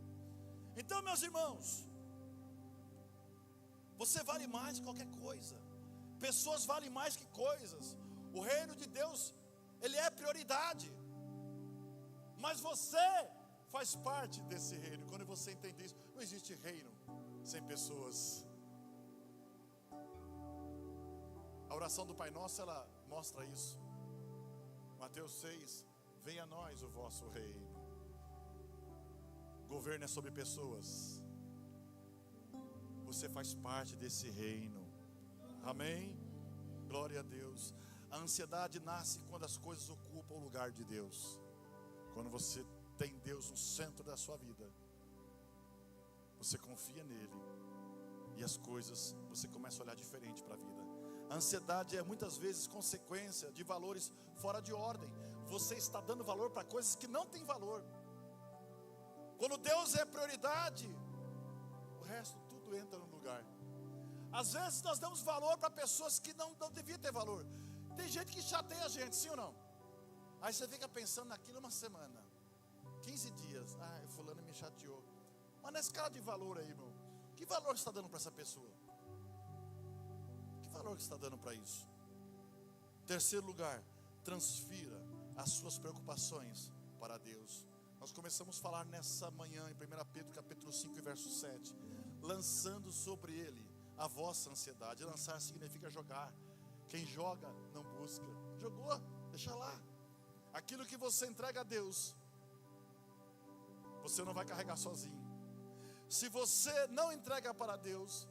Então, meus irmãos, você vale mais que qualquer coisa. Pessoas valem mais que coisas. O reino de Deus, ele é prioridade. Mas você faz parte desse reino. Quando você entende isso, não existe reino sem pessoas. A oração do Pai Nosso, ela mostra isso. Mateus 6, venha a nós o vosso reino. Governo é sobre pessoas. Você faz parte desse reino. Amém? Glória a Deus. A ansiedade nasce quando as coisas ocupam o lugar de Deus. Quando você tem Deus no centro da sua vida, você confia nele, e as coisas, você começa a olhar diferente para a vida. A ansiedade é muitas vezes consequência de valores fora de ordem. Você está dando valor para coisas que não têm valor. Quando Deus é prioridade, o resto tudo entra no lugar. Às vezes nós damos valor para pessoas que não deviam ter valor. Tem gente que chateia a gente, sim ou não? Aí você fica pensando naquilo uma semana, 15 dias, fulano me chateou. Mas nessa escala de valor aí, irmão, que valor você está dando para essa pessoa? Que valor você está dando para isso? Terceiro lugar, transfira as suas preocupações para Deus. Nós começamos a falar nessa manhã em 1 Pedro capítulo 5 verso 7, lançando sobre ele a vossa ansiedade. Lançar significa jogar. Quem joga não busca. Jogou, deixa lá. Aquilo que você entrega a Deus, você não vai carregar sozinho. Se você não entrega para Deus,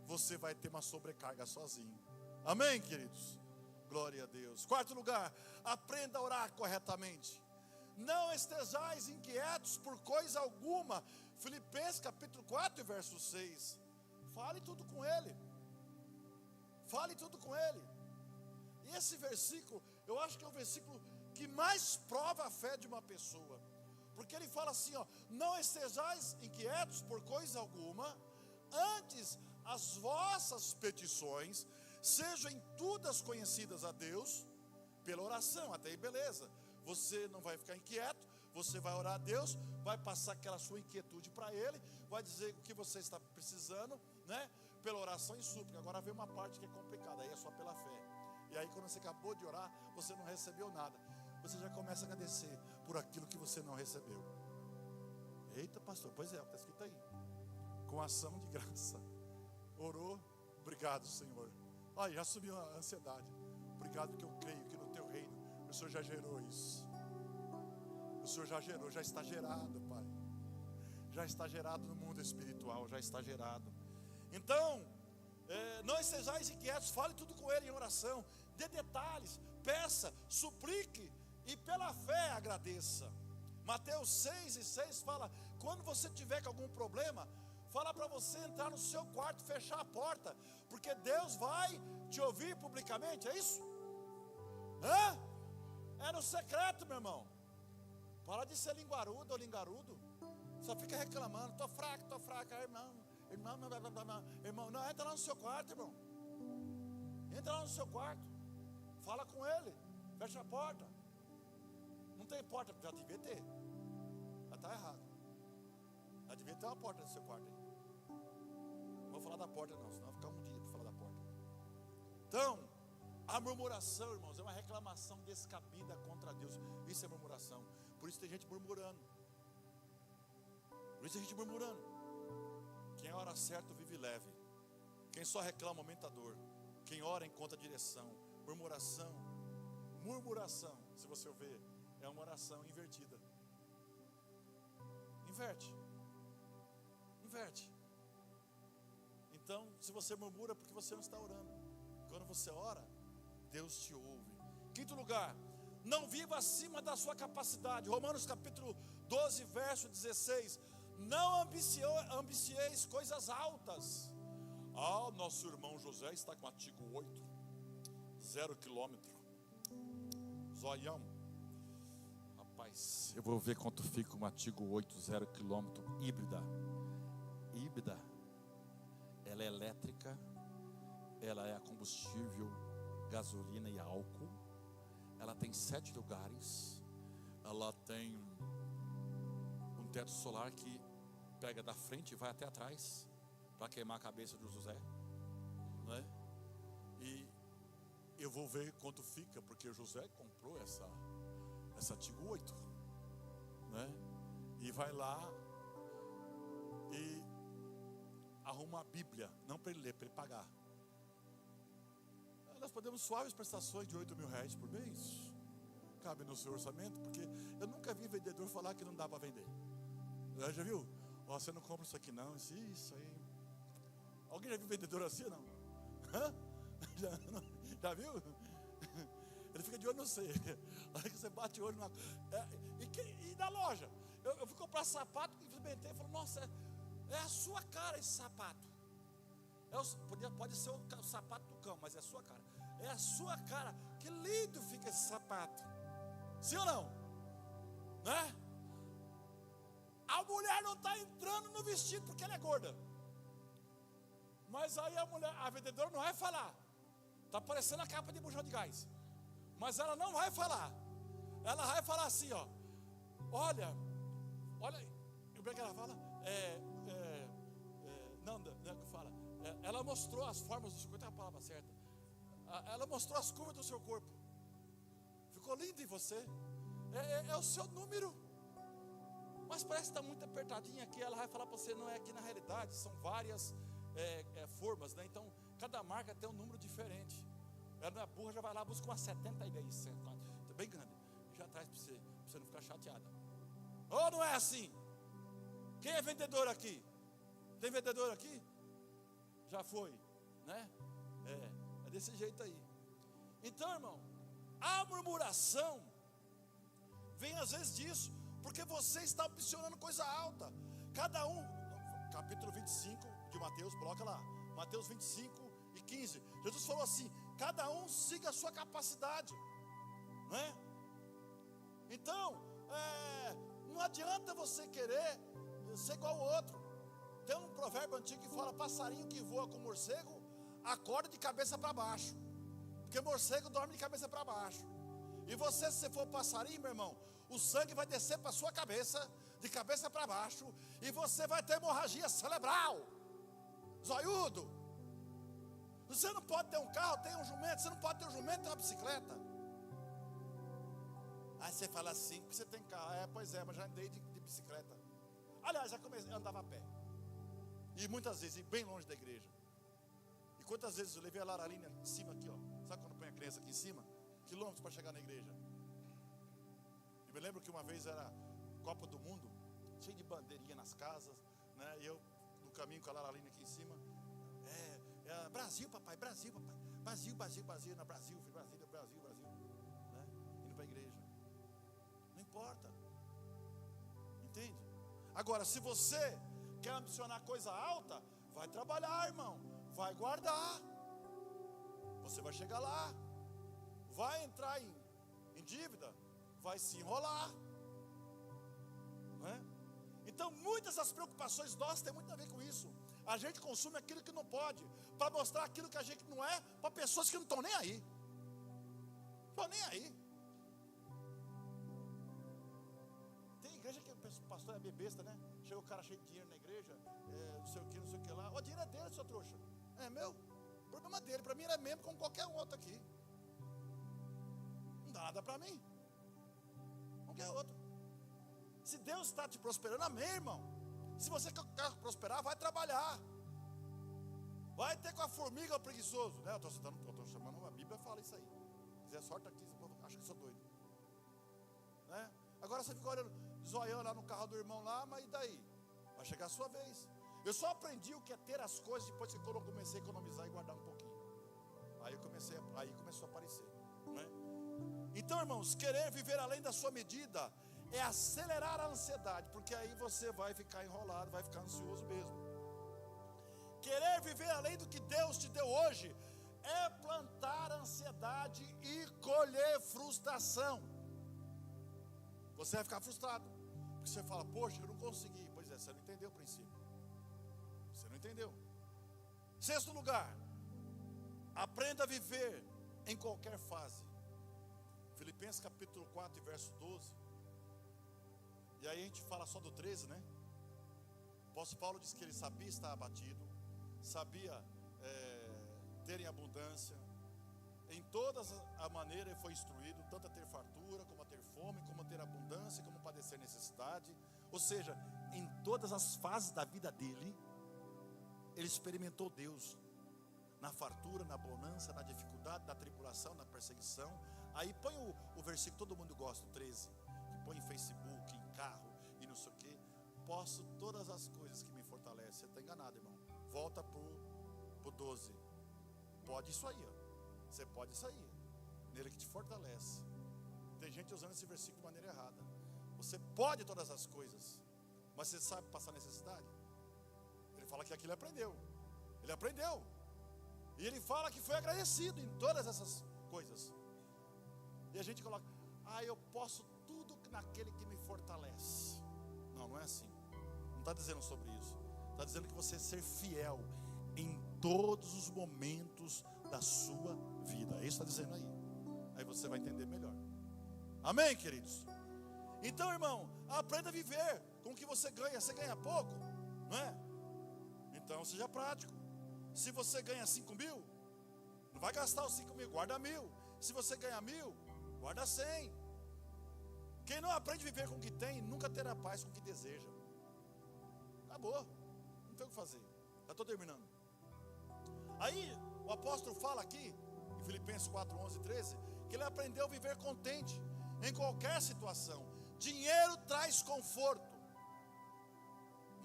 você vai ter uma sobrecarga sozinho. Amém, queridos? Glória a Deus. Quarto lugar, aprenda a orar corretamente. Não estejais inquietos por coisa alguma. Filipenses capítulo 4 verso 6. Fale tudo com Ele. Fale tudo com Ele. E esse versículo, eu acho que é o versículo que mais prova a fé de uma pessoa. Porque ele fala assim, não estejais inquietos por coisa alguma, antes as vossas petições sejam em todas conhecidas a Deus, pela oração. Até aí beleza, você não vai ficar inquieto, você vai orar a Deus, vai passar aquela sua inquietude para Ele, vai dizer o que você está precisando, né? Pela oração e súplica. Agora vem uma parte que é complicada, aí é só pela fé. E aí quando você acabou de orar, você não recebeu nada, você já começa a agradecer por aquilo que você não recebeu. Eita pastor, pois é, está escrito aí, com ação de graça. Orou, obrigado Senhor. Aí já subiu a ansiedade. Obrigado porque eu creio que no teu reino o Senhor já gerou isso. O Senhor já gerou, já está gerado, Pai. Já está gerado no mundo espiritual, já está gerado. Então, não estejais inquietos, fale tudo com Ele em oração, dê detalhes, peça, suplique e pela fé agradeça. Mateus 6:6 fala, quando você tiver com algum problema, fala para você entrar no seu quarto, fechar a porta, porque Deus vai te ouvir publicamente, é isso? É no secreto, meu irmão. Para de ser linguarudo ou lingarudo. Só fica reclamando, estou fraca, irmão, não, entra lá no seu quarto, irmão. Entra lá no seu quarto, fala com Ele, fecha a porta. Não tem porta, já devia ter. Já está errado. Já devia ter uma porta no seu quarto aí. Não vou falar da porta não, senão vai ficar um dia para falar da porta. Então, a murmuração, irmãos, é uma reclamação descabida contra Deus. Isso é murmuração. Por isso tem gente murmurando. Por isso tem gente murmurando. Quem ora certo vive leve. Quem só reclama aumenta a dor. Quem ora encontra direção. Murmuração, se você ver, é uma oração invertida. Inverte. Então, se você murmura, porque você não está orando. Quando você ora, Deus te ouve. Quinto lugar, não viva acima da sua capacidade. Romanos capítulo 12, verso 16. Não ambicieis coisas altas. Nosso irmão José está com artigo 8, 0 quilômetro, zoião. Rapaz, eu vou ver quanto fica um artigo 8, 0 quilômetro, híbrida. Ela é elétrica, ela é a combustível, gasolina e álcool. Ela tem 7 lugares. Ela tem um teto solar que pega da frente e vai até atrás para queimar a cabeça do José, não é? E eu vou ver quanto fica, porque o José comprou essa artigo 8, né? E vai lá e arruma a Bíblia, não para ele ler, para ele pagar. Nós podemos suaves prestações de 8 mil reais por mês, cabe no seu orçamento, porque eu nunca vi vendedor falar que não dá para vender. Já viu? Você não compra isso aqui não, isso aí. Alguém já viu vendedor assim ou não? Já viu? Ele fica de olho no você. Aí que você bate o olho na. E na loja? Eu fui comprar sapato, experimentei e falei, nossa, é a sua cara esse sapato. Pode ser o sapato do cão, mas é a sua cara. É a sua cara. Que lindo fica esse sapato. Sim ou não? Né? A mulher não está entrando no vestido porque ela é gorda. Mas aí a vendedora não vai falar. Está parecendo a capa de bujão de gás. Mas ela não vai falar. Ela vai falar assim, ó. Olha, como é que ela fala? Não é o que fala. Ela mostrou as formas do seu corpo, é a palavra certa. Ela mostrou as curvas do seu corpo. Ficou lindo em você. É o seu número. Mas parece que está muito apertadinha aqui. Ela vai falar para você, não é aqui na realidade. São várias formas, né? Então, cada marca tem um número diferente. Ela não é burra, já vai lá, busca uma 76, bem grande. Já traz para você não ficar chateada. Ou não é assim? Quem é vendedor aqui? Tem vendedor aqui? Já foi, né? É desse jeito aí. Então, irmão, a murmuração vem às vezes disso, porque você está ambicionando coisa alta. Cada um, capítulo 25 de Mateus, coloca lá, Mateus 25 e 15. Jesus falou assim: cada um siga a sua capacidade, não é? Então, não adianta você querer ser igual ao outro. Tem um provérbio antigo que fala: passarinho que voa com morcego acorda de cabeça para baixo, porque morcego dorme de cabeça para baixo. E você, se você for passarinho, meu irmão, o sangue vai descer para sua cabeça, de cabeça para baixo, e você vai ter hemorragia cerebral, zoiudo. Você não pode ter um carro, tem um jumento. Você não pode ter um jumento, tem uma bicicleta. Aí você fala assim, porque você tem carro. Pois é, mas já andei de bicicleta. Aliás, já comecei, andava a pé. E muitas vezes, e bem longe da igreja. E quantas vezes eu levei a Laraline em cima aqui, ó. Sabe quando põe a criança aqui em cima? Quilômetros para chegar na igreja. Eu me lembro que uma vez era Copa do Mundo, cheio de bandeirinha nas casas, né? E eu no caminho com a Laraline aqui em cima. Brasil, papai, Brasil, papai. Brasil, Brasil, Brasil, na Brasil, filho, Brasília, Brasil, Brasil, né? Indo para a igreja. Não importa. Entende? Agora, se você quer ambicionar coisa alta, vai trabalhar, irmão. Vai guardar. Você vai chegar lá. Vai entrar em dívida. Vai se enrolar. Não é? Então, muitas das preocupações nossas têm muito a ver com isso. A gente consome aquilo que não pode, para mostrar aquilo que a gente não é, para pessoas que não estão nem aí. Não estão nem aí. Tem igreja que o pastor é meio besta, né? Chega o cara cheio de dinheiro na igreja, não sei o que lá. O dinheiro é dele, seu trouxa. É meu? Problema dele. Para mim ele é mesmo como qualquer outro aqui. Não dá nada para mim. Qualquer outro. Se Deus está te prosperando, amém, irmão. Se você quer prosperar, vai trabalhar. Vai ter com a formiga o preguiçoso, né? Eu estou chamando, a Bíblia fala isso aí. Se quiser sorte aqui, acho que sou doido, né? Agora você fica olhando, zoiando lá no carro do irmão lá, mas e daí? Vai chegar a sua vez. Eu só aprendi o que é ter as coisas depois que eu comecei a economizar e guardar um pouquinho. Aí começou a aparecer, né? Então, irmãos, querer viver além da sua medida é acelerar a ansiedade, porque aí você vai ficar enrolado, vai ficar ansioso mesmo. Querer viver além do que Deus te deu hoje é plantar ansiedade e colher frustração. Você vai ficar frustrado, porque você fala, poxa, eu não consegui. Pois é, você não entendeu o princípio. Você não entendeu. Sexto lugar, aprenda a viver em qualquer fase. Filipenses capítulo 4 e verso 12. E aí a gente fala só do 13, né? O apóstolo Paulo diz que ele sabia estar abatido, sabia ter em abundância, em todas a maneira ele foi instruído, tanto a ter fartura, como a ter fome, como a ter abundância, como padecer necessidade. Ou seja, em todas as fases da vida dele, ele experimentou Deus, na fartura, na bonança, na dificuldade, na tribulação, na perseguição. Aí põe o versículo que todo mundo gosta, o 13, que põe em Facebook, em carro e não sei o que. Posso todas as coisas que me fortalecem. Você está enganado, irmão. Volta pro 12. Pode isso aí, ó. Você pode isso aí, nele que te fortalece. Tem gente usando esse versículo de maneira errada. Você pode todas as coisas, mas você sabe passar necessidade? Ele fala que aquilo ele aprendeu. Ele aprendeu. E ele fala que foi agradecido em todas essas coisas. E a gente coloca, eu posso tudo naquele que me fortalece. Não, não é assim. Não está dizendo sobre isso. Está dizendo que você ser fiel em todos os momentos da sua vida. É isso que está dizendo aí. Aí você vai entender melhor. Amém, queridos? Então, irmão, aprenda a viver com o que você ganha. Você ganha pouco, não é? Então seja prático. Se você ganha 5.000, não vai gastar os 5.000, guarda 1.000. Se você ganha 1.000, guarda 100. Quem não aprende a viver com o que tem, nunca terá paz com o que deseja. Acabou. Não tem o que fazer. Já estou terminando. Aí, o apóstolo fala aqui, em Filipenses 4, 11 e 13, que ele aprendeu a viver contente em qualquer situação. Dinheiro traz conforto,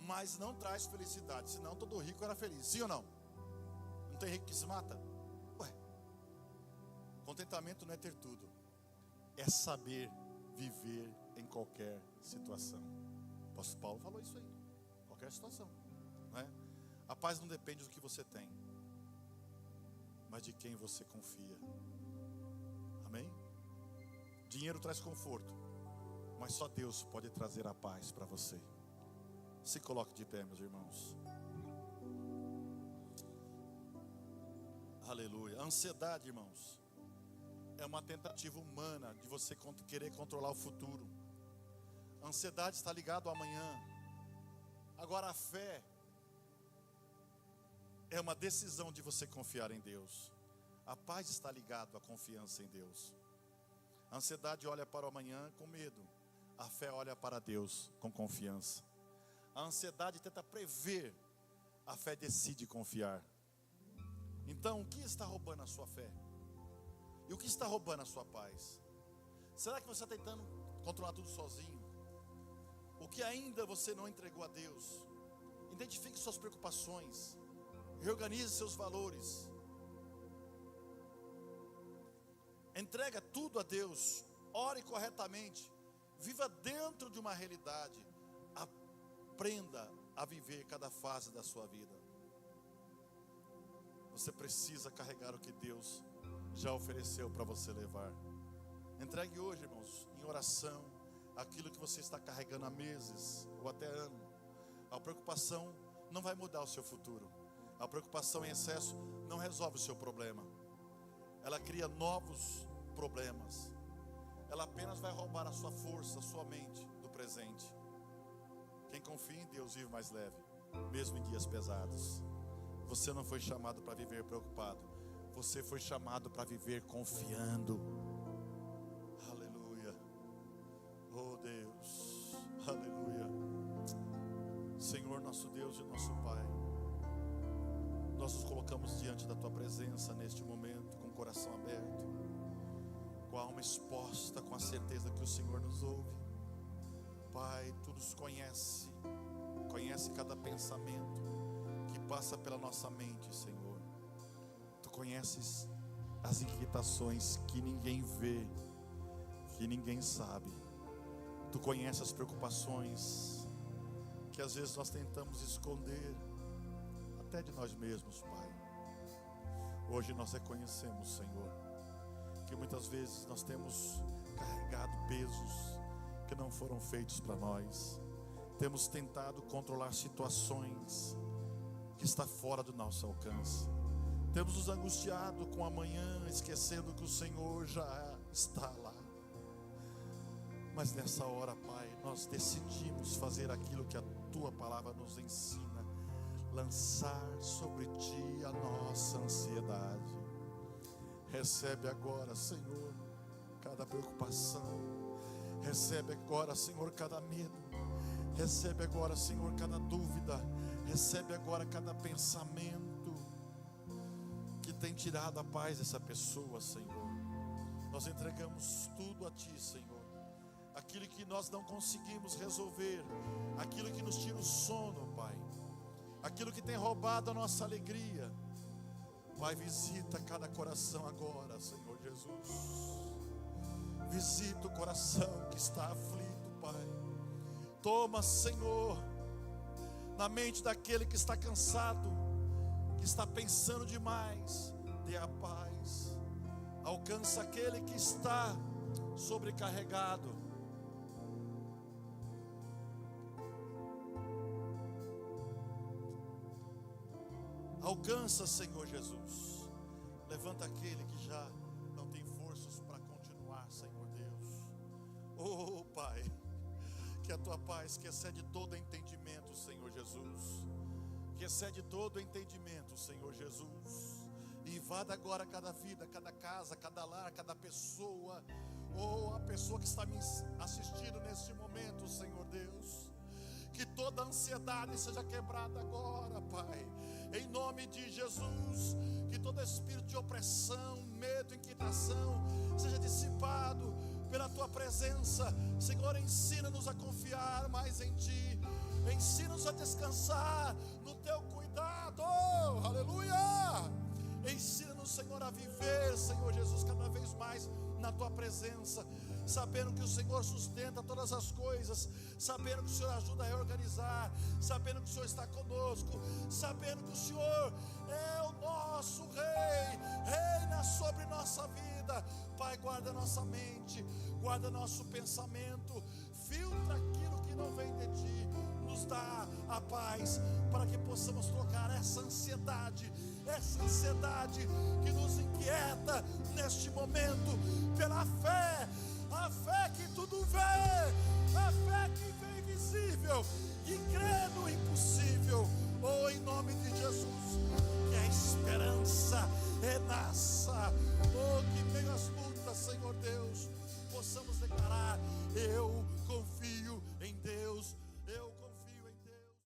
mas não traz felicidade. Senão todo rico era feliz. Sim ou não? Não tem rico que se mata? Ué, contentamento não é ter tudo, é saber viver em qualquer situação. O apóstolo Paulo falou isso aí. Qualquer situação, não é? A paz não depende do que você tem, mas de quem você confia. Amém? Dinheiro traz conforto, mas só Deus pode trazer a paz para você. Se coloque de pé, meus irmãos. Aleluia. A ansiedade, irmãos, é uma tentativa humana de você querer controlar o futuro. A ansiedade está ligada ao amanhã. Agora a fé é uma decisão de você confiar em Deus. A paz está ligada à confiança em Deus. A ansiedade olha para o amanhã com medo. A fé olha para Deus com confiança. A ansiedade tenta prever. A fé decide confiar. Então, o que está roubando a sua fé? E o que está roubando a sua paz? Será que você está tentando controlar tudo sozinho? O que ainda você não entregou a Deus? Identifique suas preocupações. Reorganize seus valores. Entrega tudo a Deus. Ore corretamente. Viva dentro de uma realidade. Aprenda a viver cada fase da sua vida. Você precisa carregar o que Deus já ofereceu para você levar. Entregue hoje, irmãos, em oração, aquilo que você está carregando há meses ou até ano. A preocupação não vai mudar o seu futuro. A preocupação em excesso não resolve o seu problema. Ela cria novos problemas. Ela apenas vai roubar a sua força, a sua mente do presente. Quem confia em Deus vive mais leve, mesmo em dias pesados. Você não foi chamado para viver preocupado. Você foi chamado para viver confiando. Aleluia. Oh Deus. Aleluia. Senhor, nosso Deus e nosso Pai, nós nos colocamos diante da Tua presença neste momento, com o coração aberto, com a alma exposta, com a certeza que o Senhor nos ouve. Pai, Tu nos conhece cada pensamento que passa pela nossa mente, Senhor. Tu conheces as inquietações que ninguém vê, que ninguém sabe. Tu conheces as preocupações que às vezes nós tentamos esconder até de nós mesmos, Pai. Hoje nós reconhecemos, Senhor, que muitas vezes nós temos carregado pesos que não foram feitos para nós. Temos tentado controlar situações que está fora do nosso alcance. Temos nos angustiado com amanhã, esquecendo que o Senhor já está lá. Mas nessa hora, Pai, nós decidimos fazer aquilo que a Tua palavra nos ensina: lançar sobre Ti a nossa ansiedade. Recebe agora, Senhor, cada preocupação. Recebe agora, Senhor, cada medo. Recebe agora, Senhor, cada dúvida. Recebe agora cada pensamento que tem tirado a paz dessa pessoa, Senhor. Nós entregamos tudo a Ti, Senhor. Aquilo que nós não conseguimos resolver, aquilo que nos tira o sono, Pai, aquilo que tem roubado a nossa alegria, Pai, visita cada coração agora, Senhor Jesus. Visita o coração que está aflito, Pai. Toma, Senhor, na mente daquele que está cansado, que está pensando demais, dê a paz. Alcança aquele que está sobrecarregado. Alcança, Senhor Jesus. Levanta aquele que já não tem forças para continuar, Senhor Deus. Oh, Pai, que a Tua paz, que excede todo entendimento, Senhor Jesus, que excede todo entendimento, Senhor Jesus, invada agora cada vida, cada casa, cada lar, cada pessoa, ou a pessoa que está me assistindo neste momento, Senhor Deus. Que toda ansiedade seja quebrada agora, Pai, em nome de Jesus. Que todo espírito de opressão, medo, inquietação seja dissipado pela Tua presença. Senhor, ensina-nos a confiar mais em Ti. Ensina-nos a descansar no Teu cuidado. Aleluia! Ensina-nos, Senhor, a viver, Senhor Jesus, cada vez mais na Tua presença, sabendo que o Senhor sustenta todas as coisas, sabendo que o Senhor ajuda a reorganizar, sabendo que o Senhor está conosco, sabendo que o Senhor é o nosso Rei, reina sobre nossa vida. Pai, guarda nossa mente, guarda nosso pensamento, filtra aquilo que não vem de Ti, nos dá a paz, para que possamos trocar essa ansiedade que nos inquieta neste momento, pela fé, a fé que tudo vê, a fé que vê invisível e crê no impossível. Oh, em nome de Jesus, que a esperança renasça. Oh, que venham as lutas, Senhor Deus, possamos declarar: eu